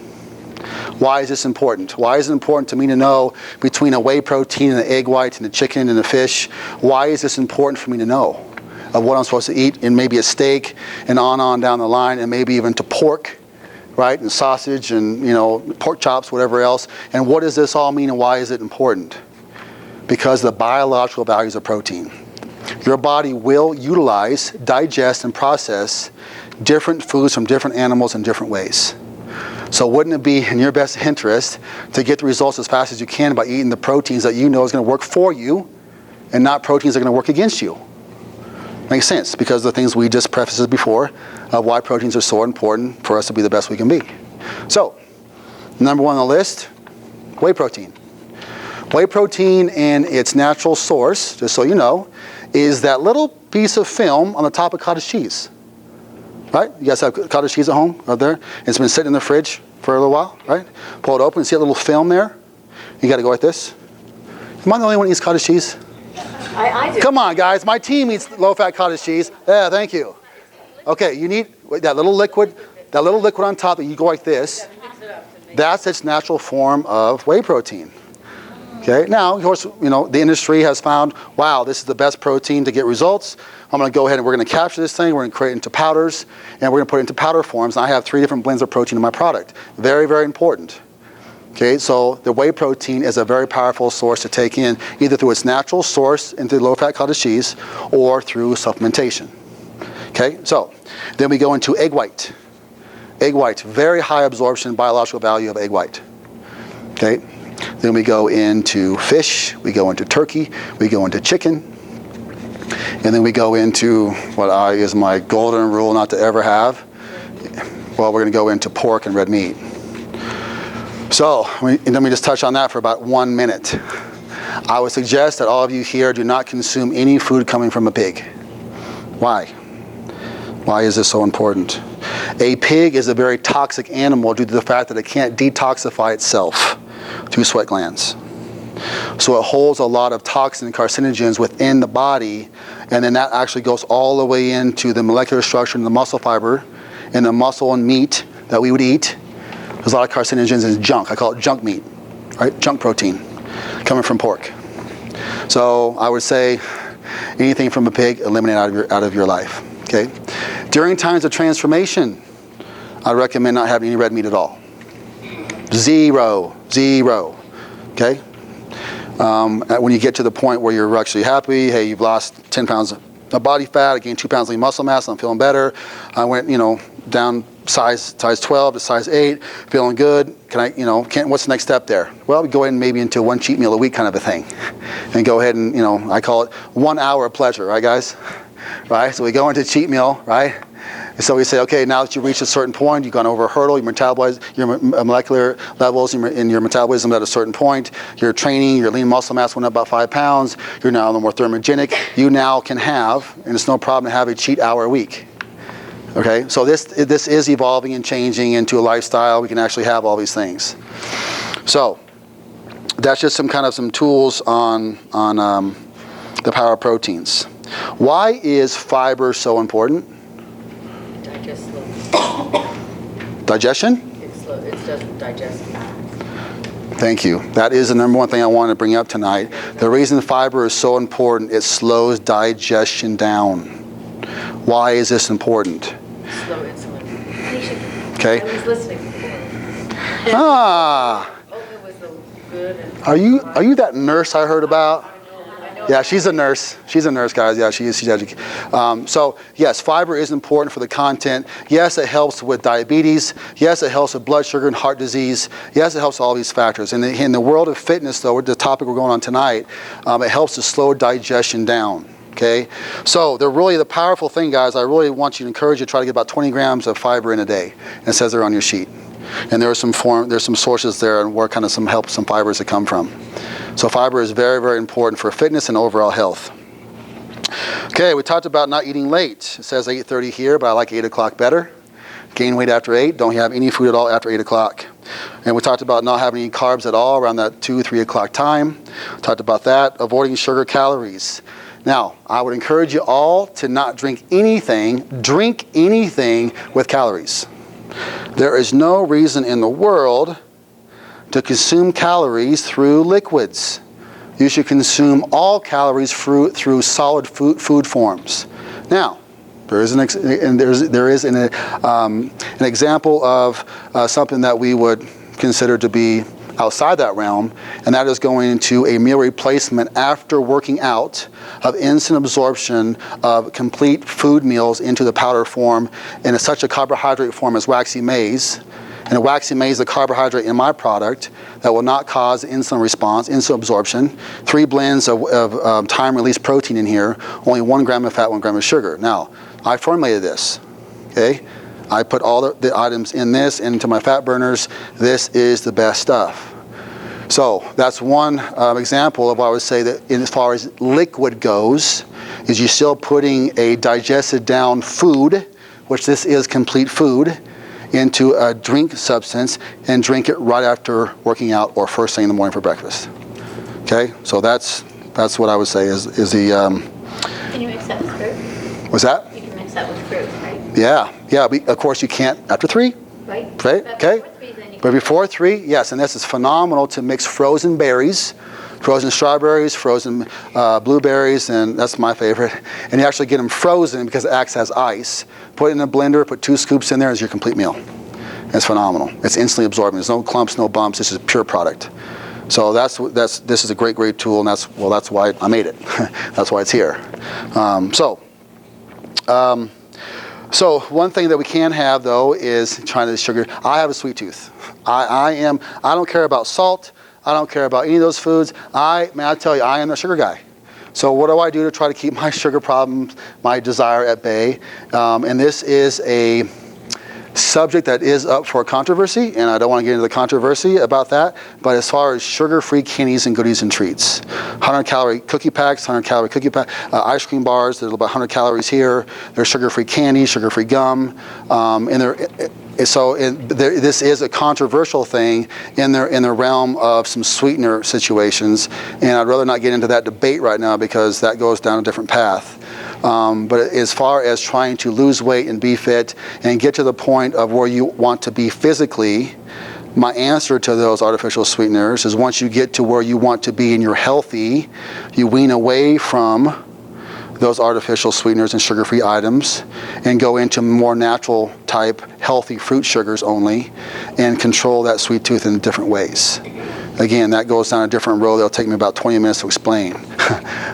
Why is this important? Why is it important to me to know between a whey protein and the egg white and the chicken and the fish? Why is this important for me to know of what I'm supposed to eat in maybe a steak and on down the line, and maybe even to pork, right, and sausage and, you know, pork chops, whatever else. And what does this all mean and why is it important? Because the biological values of protein. Your body will utilize, digest, and process different foods from different animals in different ways. So wouldn't it be in your best interest to get the results as fast as you can by eating the proteins that you know is going to work for you and not proteins that are going to work against you? Makes sense, because of the things we just prefaced before of why proteins are so important for us to be the best we can be. So, number 1 on the list, whey protein. Whey protein in its natural source, just so you know, is that little piece of film on the top of cottage cheese. Right? You guys have cottage cheese at home, out there? It's been sitting in the fridge for a little while, right? Pull it open, see a little film there? You got to go like this. Am I the only one who eats cottage cheese? I do. Come on, guys. My team eats low-fat cottage cheese. Yeah, thank you. Okay, you need that little liquid on top that you go like this. That's its natural form of whey protein. Okay, now, of course, you know, the industry has found, wow, this is the best protein to get results. I'm going to go ahead and we're going to capture this thing, we're going to create it into powders, and we're going to put it into powder forms. And I have 3 different blends of protein in my product. Very, very important. Okay, so the whey protein is a very powerful source to take in, either through its natural source into low-fat cottage cheese or through supplementation. Okay, so then we go into egg white. Egg white, very high absorption biological value of egg white. Okay, then we go into fish, we go into turkey, we go into chicken, and then we go into what is my golden rule not to ever have. Well, we're going to go into pork and red meat. So, let me just touch on that for about 1 minute. I would suggest that all of you here do not consume any food coming from a pig. Why? Why is this so important? A pig is a very toxic animal due to the fact that it can't detoxify itself through sweat glands. So it holds a lot of toxins and carcinogens within the body, and then that actually goes all the way into the molecular structure and the muscle fiber and the muscle and meat that we would eat. There's a lot of carcinogens and junk. I call it junk meat, right? Junk protein coming from pork. So I would say anything from a pig, eliminate out of your life. Okay. During times of transformation, I recommend not having any red meat at all. Zero. Okay. When you get to the point where you're actually happy, hey, you've lost 10 pounds of body fat, I gained 2 pounds of lean muscle mass, I'm feeling better. I went, down size 12 to size 8, feeling good. What's the next step there? Well, we go ahead and maybe into one cheat meal a week kind of a thing. And go ahead and, I call it 1 hour of pleasure, right guys? Right? So we go into cheat meal, right? And so we say, okay, now that you've reached a certain point, you've gone over a hurdle, you metabolize your molecular levels in your metabolism at a certain point, your training, your lean muscle mass went up about 5 pounds, you're now a little more thermogenic, you now can have, and it's no problem to have a cheat hour a week. Okay, so this is evolving and changing into a lifestyle. We can actually have all these things. So that's just some tools on the power of proteins. Why is fiber so important? Digest slow. Digestion? It's slow. It doesn't digest fast. Thank you. That is the number one thing I wanted to bring up tonight. The reason fiber is so important, it slows digestion down. Why is this important? Slow insulin. Okay. I was listening before. Ah, Oh, it was so good. And are you that nurse I heard about? Yeah, she's a nurse. She's a nurse, guys. Yeah, she is. She's educated. So, yes, fiber is important for the content. Yes, it helps with diabetes. Yes, it helps with blood sugar and heart disease. Yes, it helps with all these factors. And in the world of fitness, though, the topic we're going on tonight, it helps to slow digestion down. Okay, so the powerful thing, guys, I really want you to encourage you to try to get about 20 grams of fiber in a day. And it says they're on your sheet. And there's some sources there and where some fibers that come from. So fiber is very, very important for fitness and overall health. Okay, we talked about not eating late. It says 8:30 here, but I like 8 o'clock better. Gain weight after 8, don't have any food at all after 8 o'clock. And we talked about not having any carbs at all around that 2, 3 o'clock time. Talked about that, avoiding sugar calories. Now, I would encourage you all to not drink anything with calories. There is no reason in the world to consume calories through liquids. You should consume all calories through solid food forms. Now, there is an example of something that we would consider to be outside that realm, and that is going into a meal replacement after working out of instant absorption of complete food meals into the powder form in such a carbohydrate form as waxy maize. And a waxy maize is a carbohydrate in my product that will not cause insulin response, insulin absorption. 3 blends of time-release protein in here, only 1 gram of fat, 1 gram of sugar. Now, I formulated this, okay? I put all the items in this into my fat burners. This is the best stuff. So that's one example of what I would say that as far as liquid goes, is you're still putting a digested down food, which this is complete food, into a drink substance and drink it right after working out or first thing in the morning for breakfast. Okay, so that's what I would say is the. Can you mix that with fruit? What's that? You can mix that with fruit, right? Yeah. Of course you can't after 3. Right? Right. But Okay. before 3, then you But before 3, yes, and this is phenomenal to mix frozen berries, frozen strawberries, frozen blueberries, and that's my favorite. And you actually get them frozen because it acts as ice. Put it in a blender, put 2 scoops in there as your complete meal. It's phenomenal. It's instantly absorbing. There's no clumps, no bumps. This is a pure product. So this is a great tool, and that's why I made it. That's why it's here. So one thing that we can have though is trying to sugar. I have a sweet tooth. I don't care about salt. I don't care about any of those foods. I tell you, I am the sugar guy. So what do I do to try to keep my sugar problems, my desire at bay? And this is a subject that is up for controversy, and I don't want to get into the controversy about that, but as far as sugar-free candies and goodies and treats, 100-calorie cookie packs, 100-calorie cookie pack, ice cream bars, there's about 100 calories here, there's sugar-free candy, sugar-free gum, this is a controversial thing in the realm of some sweetener situations, and I'd rather not get into that debate right now because that goes down a different path. But as far as trying to lose weight and be fit and get to the point of where you want to be physically, my answer to those artificial sweeteners is once you get to where you want to be and you're healthy, you wean away from those artificial sweeteners and sugar-free items and go into more natural type healthy fruit sugars only and control that sweet tooth in different ways. Again, that goes down a different road. It'll take me about 20 minutes to explain.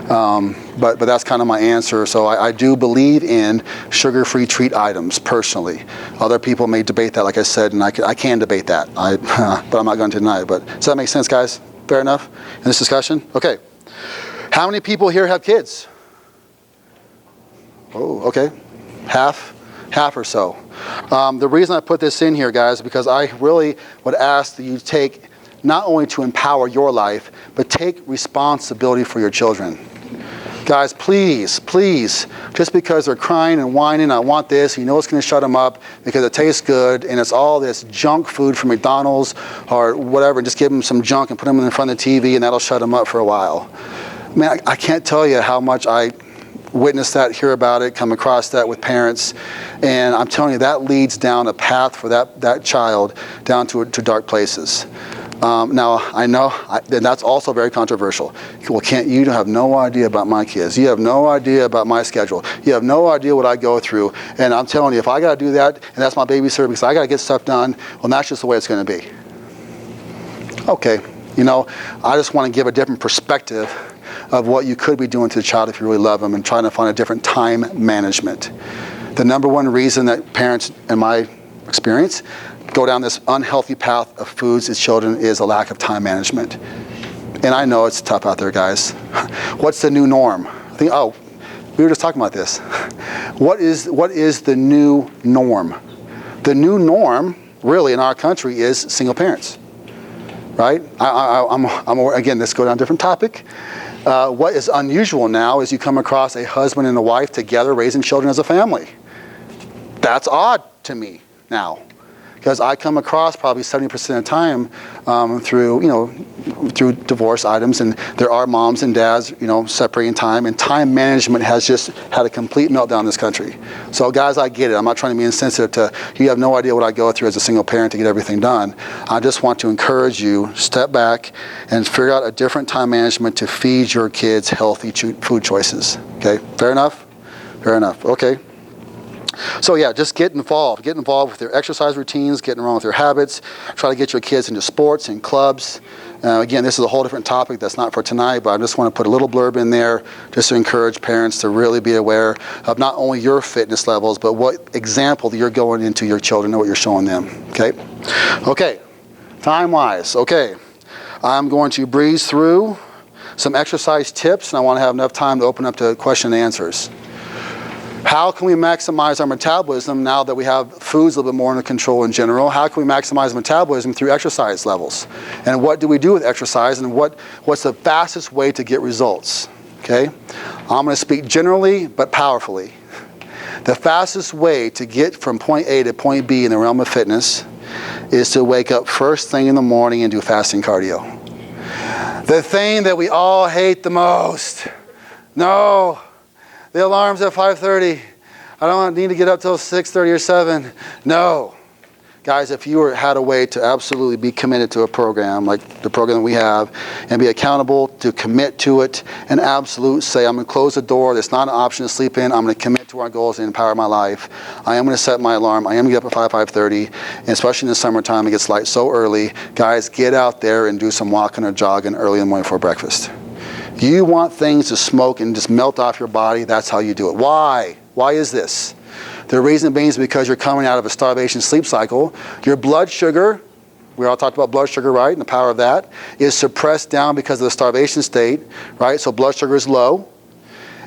But that's kind of my answer. So I do believe in sugar-free treat items personally. Other people may debate that, like I said, and I can debate that. But I'm not going to deny it. But does that make sense, guys? Fair enough in this discussion? Okay. How many people here have kids? Oh, okay. Half or so. The reason I put this in here, guys, is because I really would ask that you take not only to empower your life, but take responsibility for your children. Guys, please, just because they're crying and whining, I want this, you know it's going to shut them up because it tastes good, and it's all this junk food from McDonald's or whatever, just give them some junk and put them in front of the TV, and that'll shut them up for a while. Man, I can't tell you how much I witness that, hear about it, come across that with parents, and I'm telling you, that leads down a path for that child down to dark places. Now, I know, and that's also very controversial. Well, you have no idea about my kids. You have no idea about my schedule. You have no idea what I go through. And I'm telling you, if I got to do that, and that's my babysitter because I got to get stuff done, well, that's just the way it's going to be. Okay, I just want to give a different perspective of what you could be doing to the child if you really love them and trying to find a different time management. The number one reason that parents, in my experience, go down this unhealthy path of foods as children is a lack of time management. And I know it's tough out there, guys. What's the new norm? We were just talking about this. What is the new norm? The new norm, really, in our country is single parents, right? Again, let's go down a different topic. What is unusual now is you come across a husband and a wife together raising children as a family. That's odd to me now. Because I come across probably 70% of the time through divorce items, and there are moms and dads, separating time, and time management has just had a complete meltdown in this country. So guys, I get it. I'm not trying to be insensitive to, you have no idea what I go through as a single parent to get everything done. I just want to encourage you, step back and figure out a different time management to feed your kids healthy food choices. Okay, fair enough? Fair enough, okay. So yeah, just get involved with their exercise routines, get involved with their habits, try to get your kids into sports and clubs. Again, this is a whole different topic that's not for tonight, but I just want to put a little blurb in there just to encourage parents to really be aware of not only your fitness levels, but what example you're going into your children and what you're showing them, Okay, time-wise, okay. I'm going to breeze through some exercise tips, and I want to have enough time to open up to question and answers. How can we maximize our metabolism now that we have foods a little bit more under control in general? How can we maximize metabolism through exercise levels? And what do we do with exercise, and what's the fastest way to get results? Okay? I'm going to speak generally but powerfully. The fastest way to get from point A to point B in the realm of fitness is to wake up first thing in the morning and do fasting cardio. The thing that we all hate the most. No. The alarm's at 5:30. I don't need to get up till 6:30 or 7. No. Guys, if you had a way to absolutely be committed to a program like the program that we have and be accountable to commit to it and absolute say, I'm going to close the door. It's not an option to sleep in. I'm going to commit to our goals and empower my life. I am going to set my alarm. I am going to get up at 5:30. And especially in the summertime, it gets light so early. Guys, get out there and do some walking or jogging early in the morning before breakfast. You want things to smoke and just melt off your body, that's how you do it. Why? Why is this? The reason being is because you're coming out of a starvation sleep cycle. Your blood sugar, we all talked about blood sugar, right, and the power of that, is suppressed down because of the starvation state, right? So blood sugar is low,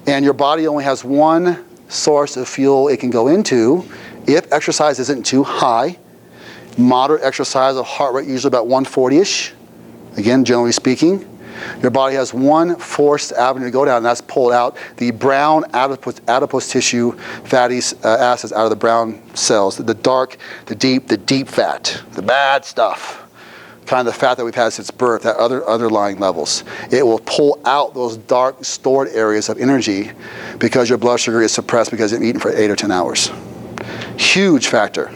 and your body only has one source of fuel it can go into, if exercise isn't too high, moderate exercise of heart rate usually about 140-ish, again, generally speaking, your body has one forced avenue to go down, and that's pull out the brown adipose tissue fatty acids out of the brown cells, the dark, the deep fat, the bad stuff, kind of the fat that we've had since birth, that underlying levels. It will pull out those dark stored areas of energy because your blood sugar is suppressed because you've eaten for 8 or 10 hours. Huge factor.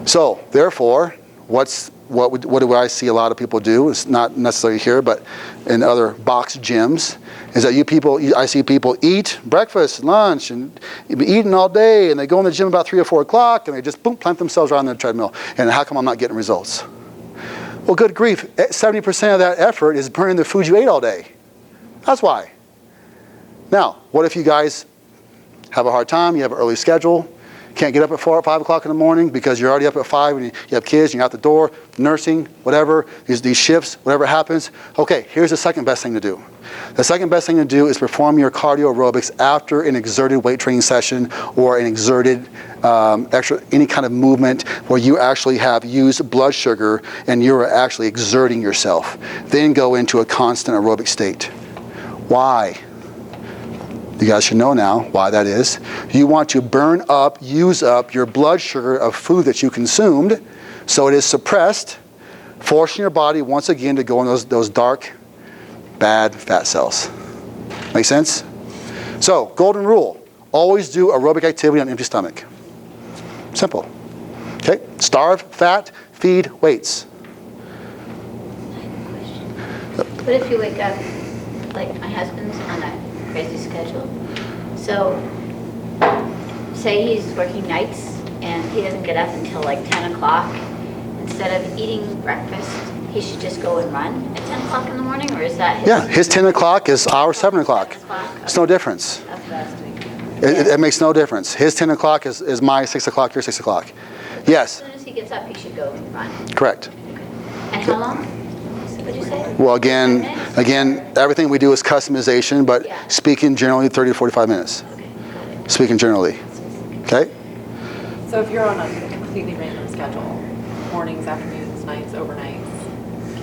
So, therefore, what do I see a lot of people do? It's not necessarily here, but in other box gyms, is that I see people eat breakfast, lunch, and be eating all day, and they go in the gym about 3 or 4 o'clock, and they just boom, plant themselves around the treadmill. And how come I'm not getting results? Well, good grief, 70% of that effort is burning the food you ate all day. That's why. Now, what if you guys have a hard time, you have an early schedule, can't get up at 4 or 5 o'clock in the morning because you're already up at 5 and you have kids, you're out the door, nursing, whatever, these shifts, whatever happens. Okay, here's the second best thing to do. The second best thing to do is perform your cardio aerobics after an exerted weight training session or an exerted any kind of movement where you actually have used blood sugar and you're actually exerting yourself. Then go into a constant aerobic state. Why? You guys should know now why that is. You want to burn up, use up your blood sugar of food that you consumed so it is suppressed, forcing your body once again to go in those dark, bad fat cells. Make sense? So, golden rule, always do aerobic activity on an empty stomach. Simple. Okay? Starve fat, feed weights. What if you wake up, like my husband's on a crazy schedule. So, say he's working nights and he doesn't get up until like 10 o'clock. Instead of eating breakfast, he should just go and run at 10 o'clock in the morning, or is that his? Yeah, his 10 o'clock is our 7 o'clock. 7 o'clock? It's no difference. That's what I was doing. It makes no difference. His 10 o'clock is my 6 o'clock, your 6 o'clock. Yes, As soon as he gets up, he should go and run. correct. And how long? What did you say? Well, 5 minutes? again, everything we do is customization, but Yeah. speaking generally 30 to 45 minutes. Okay, got it. Speaking generally. Okay? So if you're on a completely random schedule, mornings, afternoons, nights, overnights,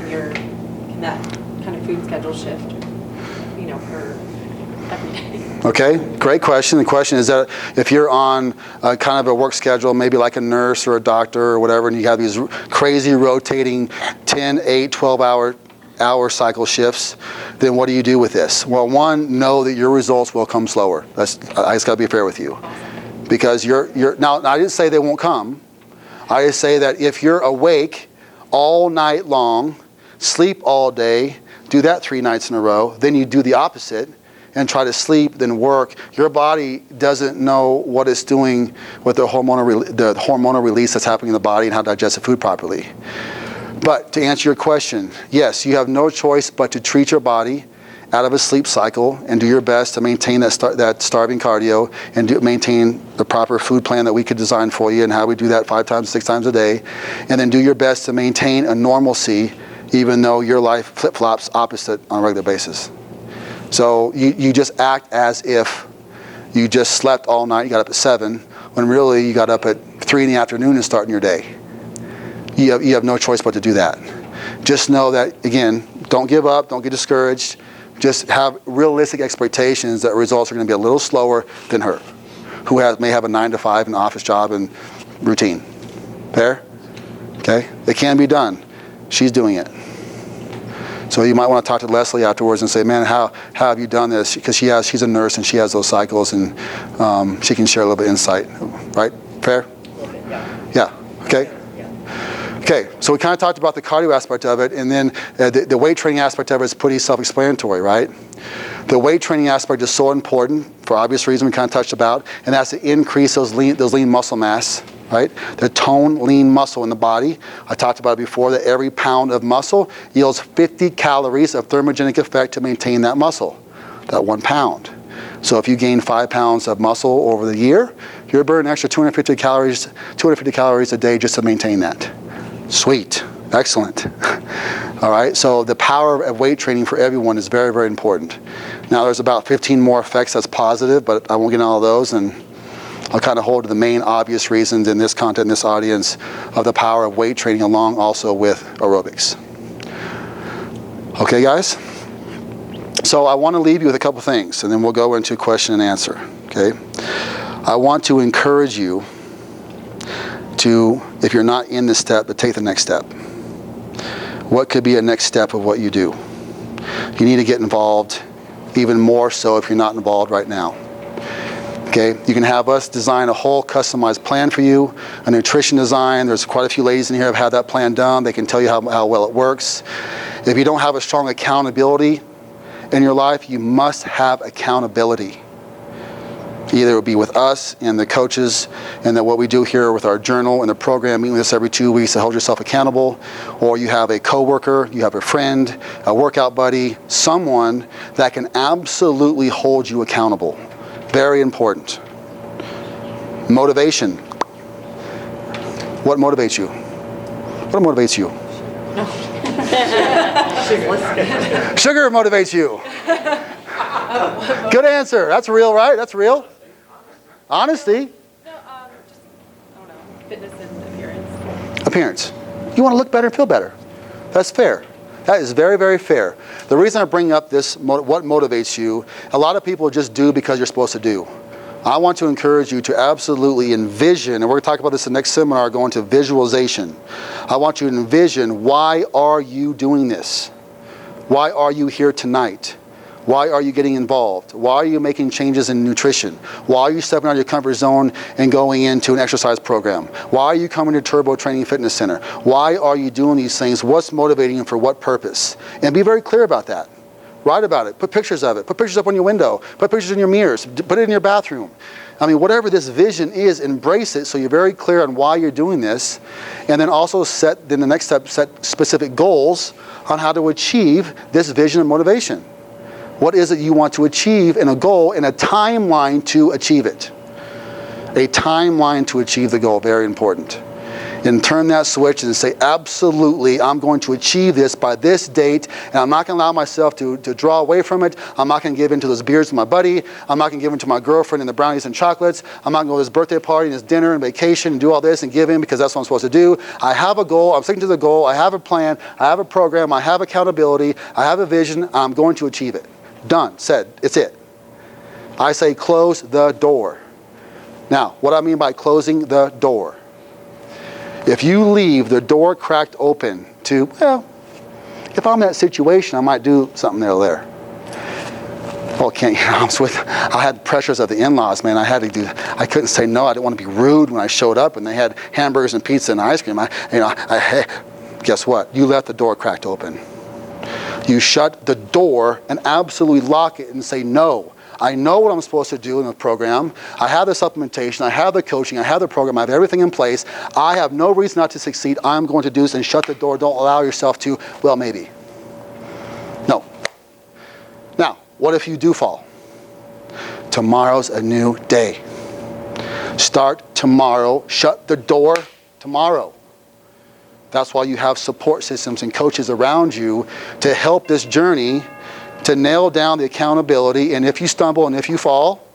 can that kind of food schedule shift, for every day? Okay, great question. The question is that if you're on a kind of a work schedule, maybe like a nurse or a doctor or whatever, and you have these crazy rotating 10, 8, 12-hour cycle shifts, then what do you do with this? Well, one, know that your results will come slower. I just got to be fair with you. Because now I didn't say they won't come. I just say that if you're awake all night long, sleep all day, do that 3 nights in a row, then you do the opposite and try to sleep, then work, your body doesn't know what it's doing with the hormonal release that's happening in the body and how to digest the food properly. But to answer your question, yes, you have no choice but to treat your body out of a sleep cycle and do your best to maintain that starving cardio and maintain the proper food plan that we could design for you and how we do that 5 times, 6 times a day. And then do your best to maintain a normalcy even though your life flip-flops opposite on a regular basis. So you just act as if you just slept all night, you got up at 7, when really you got up at 3 in the afternoon and starting your day. You have no choice but to do that. Just know that, again, don't give up, don't get discouraged. Just have realistic expectations that results are going to be a little slower than her, who may have a 9 to 5 an office job and routine. Fair? Okay? It can be done. She's doing it. So you might want to talk to Leslie afterwards and say, man, how have you done this? Because she's a nurse and she has those cycles and she can share a little bit of insight. Right? Fair? Yeah. Okay? Okay, so we kind of talked about the cardio aspect of it, and then the weight training aspect of it is pretty self-explanatory, right? The weight training aspect is so important for obvious reasons we kind of touched about, and that's to increase those lean muscle mass, right? The tone lean muscle in the body. I talked about it before that every pound of muscle yields 50 calories of thermogenic effect to maintain that muscle, that 1 pound. So if you gain 5 pounds of muscle over the year, you're burning an extra 250 calories a day just to maintain that. Sweet. Excellent. All right, so the power of weight training for everyone is very, very important. Now there's about 15 more effects that's positive, but I won't get into all those, and I'll kind of hold to the main obvious reasons in this content, in this audience, of the power of weight training along also with aerobics. Okay, guys? So I want to leave you with a couple things, and then we'll go into question and answer, okay? I want to encourage you to, if you're not in this step, to take the next step. What could be a next step of what you do? You need to get involved, even more so if you're not involved right now. Okay, you can have us design a whole customized plan for you, a nutrition design. There's quite a few ladies in here who have had that plan done. They can tell you how well it works. If you don't have a strong accountability in your life, you must have accountability. Either it will be with us and the coaches, and then what we do here with our journal and the program, meeting with us every 2 weeks to hold yourself accountable, or you have a coworker, you have a friend, a workout buddy, someone that can absolutely hold you accountable. Very important. Motivation. What motivates you? What motivates you? Sugar motivates you. Good answer. That's real, right? That's real. Honesty. No, just, I don't know, fitness and appearance. Appearance. You want to look better and feel better. That's fair. That is very, very fair. The reason I bring up this, what motivates you, a lot of people just do because you're supposed to do. I want to encourage you to absolutely envision, and we're going to talk about this in the next seminar, going to visualization. I want you to envision, why are you doing this? Why are you here tonight? Why are you getting involved? Why are you making changes in nutrition? Why are you stepping out of your comfort zone and going into an exercise program? Why are you coming to Turbo Training Fitness Center? Why are you doing these things? What's motivating you, for what purpose? And be very clear about that. Write about it. Put pictures of it. Put pictures up on your window. Put pictures in your mirrors. Put it in your bathroom. I mean, whatever this vision is, embrace it so you're very clear on why you're doing this. And then also set specific goals on how to achieve this vision and motivation. What is it you want to achieve in a goal, and a timeline to achieve it? A timeline to achieve the goal, very important. And turn that switch and say, absolutely, I'm going to achieve this by this date, and I'm not going to allow myself to draw away from it. I'm not going to give in to those beers with my buddy. I'm not going to give in to my girlfriend and the brownies and chocolates. I'm not going to go to this birthday party and this dinner and vacation and do all this and give in because that's what I'm supposed to do. I have a goal. I'm sticking to the goal. I have a plan. I have a program. I have accountability. I have a vision. I'm going to achieve it. Done. Said. It's it. I say close the door. Now, what I mean by closing the door. If you leave the door cracked open to, well, if I'm in that situation, I might do something there or there. Well, I had pressures of the in-laws, man. I couldn't say no. I didn't want to be rude when I showed up and they had hamburgers and pizza and ice cream. Guess what? You left the door cracked open. You shut the door and absolutely lock it and say, no, I know what I'm supposed to do in the program. I have the supplementation. I have the coaching. I have the program. I have everything in place. I have no reason not to succeed. I'm going to do this, and shut the door. Don't allow yourself to, well, maybe. No. Now, what if you do fall? Tomorrow's a new day. Start tomorrow. Shut the door tomorrow. That's why you have support systems and coaches around you to help this journey, to nail down the accountability. And if you stumble and if you fall,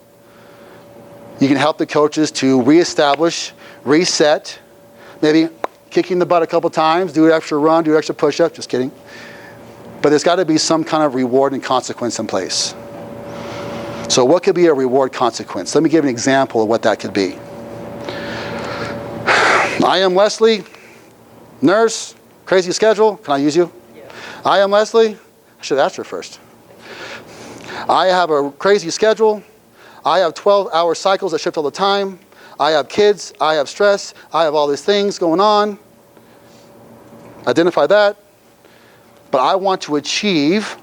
you can help the coaches to reestablish, reset, maybe kicking the butt a couple times, do an extra run, do an extra push-up, just kidding. But there's got to be some kind of reward and consequence in place. So what could be a reward consequence? Let me give an example of what that could be. I am Leslie, nurse, crazy schedule. Can I use you? Yeah. I am Leslie. I should have asked her first. I have a crazy schedule. I have 12-hour cycles that shift all the time. I have kids. I have stress. I have all these things going on. Identify that. But I want to achieve,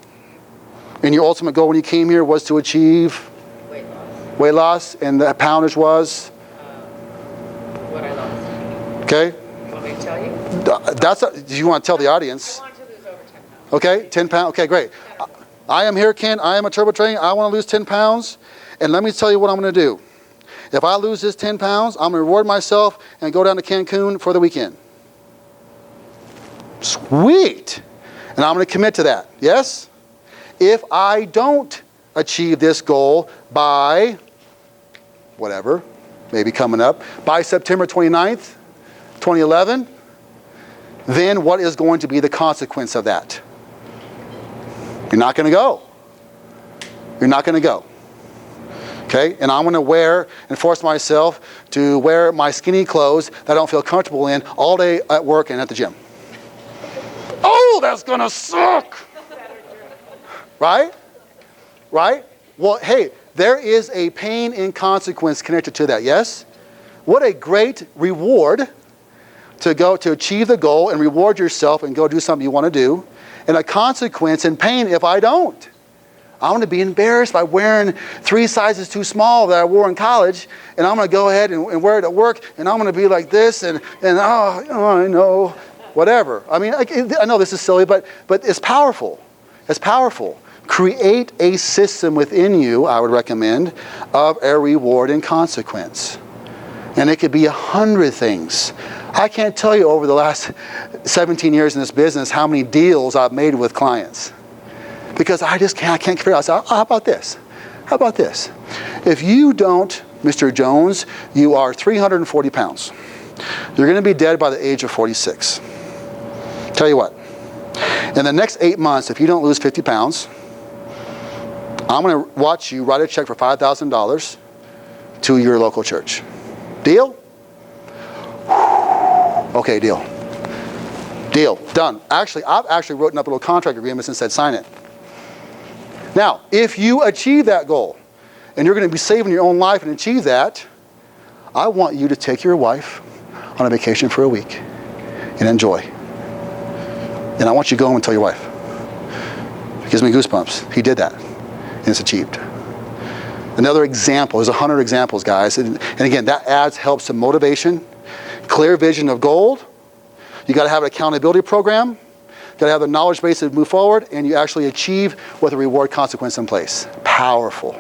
and your ultimate goal when you came here was to achieve Weight loss. weight loss, and the poundage was, What I lost. okay? Want me to tell you? Do you want to tell the audience? I want to lose over 10 pounds. Okay, 10 pounds. Okay, great. I am here, Ken. I am a Turbo Training. I want to lose 10 pounds. And let me tell you what I'm going to do. If I lose this 10 pounds, I'm going to reward myself and go down to Cancun for the weekend. Sweet. And I'm going to commit to that. Yes? If I don't achieve this goal by whatever, maybe coming up, by September 29th, 2011, then what is going to be the consequence of that? You're not going to go. You're not going to go. Okay? And I'm going to wear and force myself to wear my skinny clothes that I don't feel comfortable in all day at work and at the gym. Oh, that's going to suck. Right? Right? Well, hey, there is a pain and consequence connected to that, yes? What a great reward to go to achieve the goal and reward yourself and go do something you want to do, and a consequence and pain if I don't. I'm going to be embarrassed by wearing 3 sizes too small that I wore in college, and I'm going to go ahead and wear it at work, and I'm going to be like this, and I know, whatever. I mean, I know this is silly, but it's powerful. It's powerful. Create a system within you, I would recommend, of a reward and consequence. And it could be 100 things. I can't tell you over the last 17 years in this business how many deals I've made with clients. Because I can't figure out, how about this? How about this? If you don't, Mr. Jones, you are 340 pounds. You're going to be dead by the age of 46. Tell you what, in the next 8 months, if you don't lose 50 pounds, I'm going to watch you write a check for $5,000 to your local church. Deal? Okay, deal. Deal. Done. Actually, I've written up little contract agreements and said sign it. Now, if you achieve that goal, and you're going to be saving your own life and achieve that, I want you to take your wife on a vacation for a week and enjoy. And I want you to go home and tell your wife. It gives me goosebumps. He did that, and it's achieved. Another example, there's 100 examples, guys. And again, that helps to motivation, clear vision of goal. You got to have an accountability program. You got to have the knowledge base to move forward, and you actually achieve with a reward consequence in place. Powerful.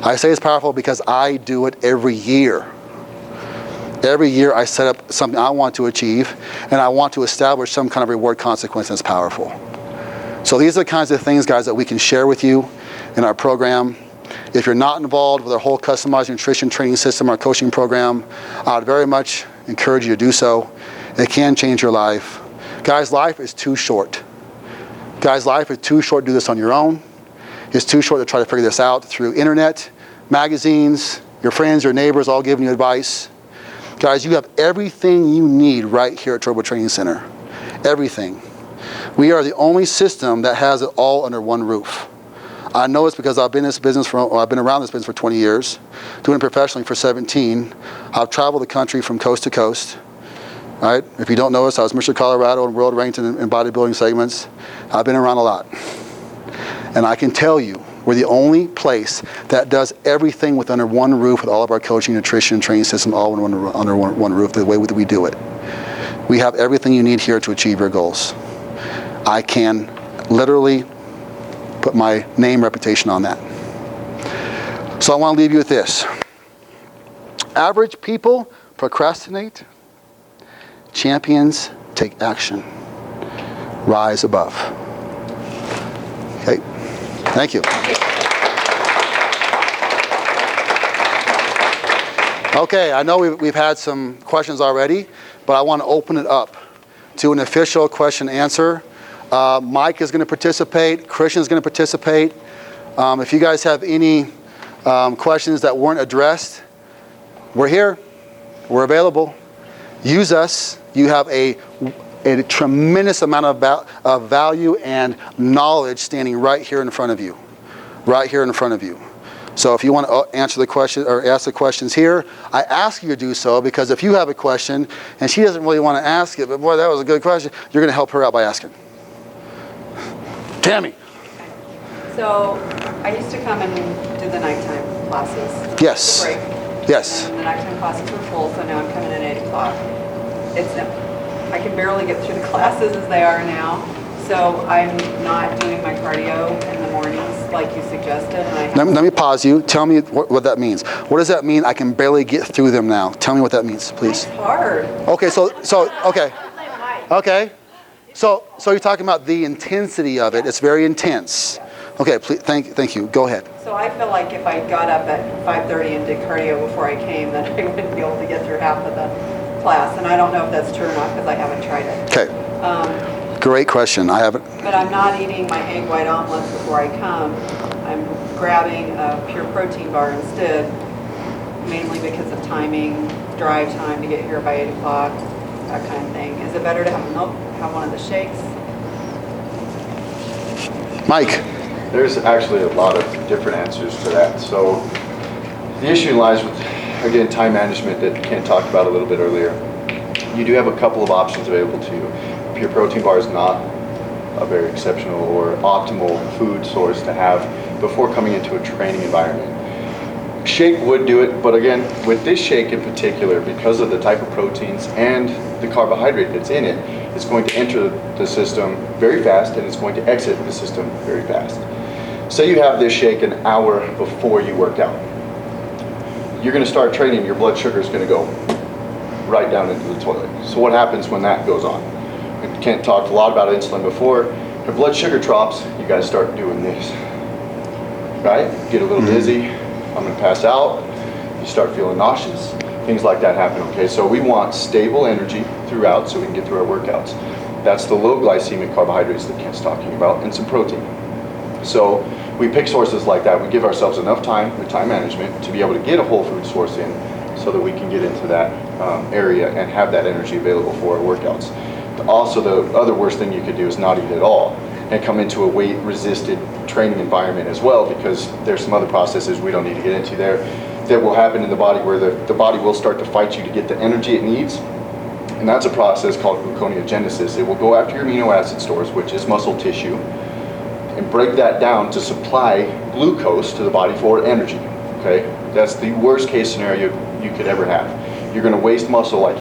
I say it's powerful because I do it every year. Every year I set up something I want to achieve, and I want to establish some kind of reward consequence that's powerful. So these are the kinds of things, guys, that we can share with you in our program. If you're not involved with our whole customized nutrition training system, our coaching program, I would very much encourage you to do so. It can change your life. Guys, life is too short. Guys, life is too short to do this on your own. It's too short to try to figure this out through internet, magazines, your friends, your neighbors all giving you advice. Guys, you have everything you need right here at Turbo Training Center. Everything. We are the only system that has it all under one roof. I know it's because I've been around this business for 20 years, doing it professionally for 17. I've traveled the country from coast to coast. Right? If you don't know us, I was Mr. Colorado and world ranked in bodybuilding segments. I've been around a lot. And I can tell you, we're the only place that does everything with under one roof with all of our coaching, nutrition, training system all under one roof, the way that we do it. We have everything you need here to achieve your goals. I can literally put my name, reputation on that. So I want to leave you with this. Average people procrastinate. Champions take action. Rise above. Okay. Thank you. Okay, I know we've had some questions already, but I want to open it up to an official question answer. Mike is going to participate. Christian is going to participate. If you guys have any questions that weren't addressed, we're here. We're available. Use us. You have a tremendous amount of value and knowledge standing right here in front of you. Right here in front of you. So if you want to answer the question or ask the questions here, I ask you to do so because if you have a question and she doesn't really want to ask it, but boy, that was a good question, you're going to help her out by asking. Tammy. So I used to come and do the nighttime classes. Yes. Break. Yes. And the nighttime classes were full, so now I'm coming in at 8 o'clock. I can barely get through the classes as they are now. So I'm not doing my cardio in the mornings like you suggested. And Let me pause you. Tell me what that means. What does that mean? I can barely get through them now. Tell me what that means, please. It's hard. Okay, okay. So you're talking about the intensity of it. It's very intense. Okay, please, thank you. Go ahead. So I feel like if I got up at 5:30 and did cardio before I came, then I wouldn't be able to get through half of the class. And I don't know if that's true or not because I haven't tried it. Okay, great question. I haven't. But I'm not eating my egg white omelets before I come. I'm grabbing a pure protein bar instead, mainly because of timing, drive time to get here by 8 o'clock, that kind of thing. Is it better to have milk, have one of the shakes? Mike, There's actually a lot of different answers to that. So the issue lies with, again, time management that Ken talked about a little bit earlier. You do have a couple of options available to you. Pure protein bar is not a very exceptional or optimal food source to have before coming into a training environment. Shake would do it, but again, with this shake in particular, because of the type of proteins and the carbohydrate that's in it, it's going to enter the system very fast and it's going to exit the system very fast. Say you have this shake an hour before you worked out. You're going to start training, your blood sugar is going to go right down into the toilet. So what happens when that goes on? Kent talked a lot about insulin before. Your blood sugar drops, you guys start doing this, right? Get a little dizzy, I'm going to pass out, you start feeling nauseous, things like that happen, okay? So we want stable energy throughout so we can get through our workouts. That's the low glycemic carbohydrates that Kent's talking about, and some protein. So we pick sources like that. We give ourselves enough time with time management to be able to get a whole food source in so that we can get into that area and have that energy available for our workouts. Also, the other worst thing you could do is not eat at all and come into a weight-resisted training environment as well, because there's some other processes we don't need to get into there that will happen in the body where the body will start to fight you to get the energy it needs. And that's a process called gluconeogenesis. It will go after your amino acid stores, which is muscle tissue, and break that down to supply glucose to the body for energy, okay? That's the worst case scenario you could ever have. You're gonna waste muscle like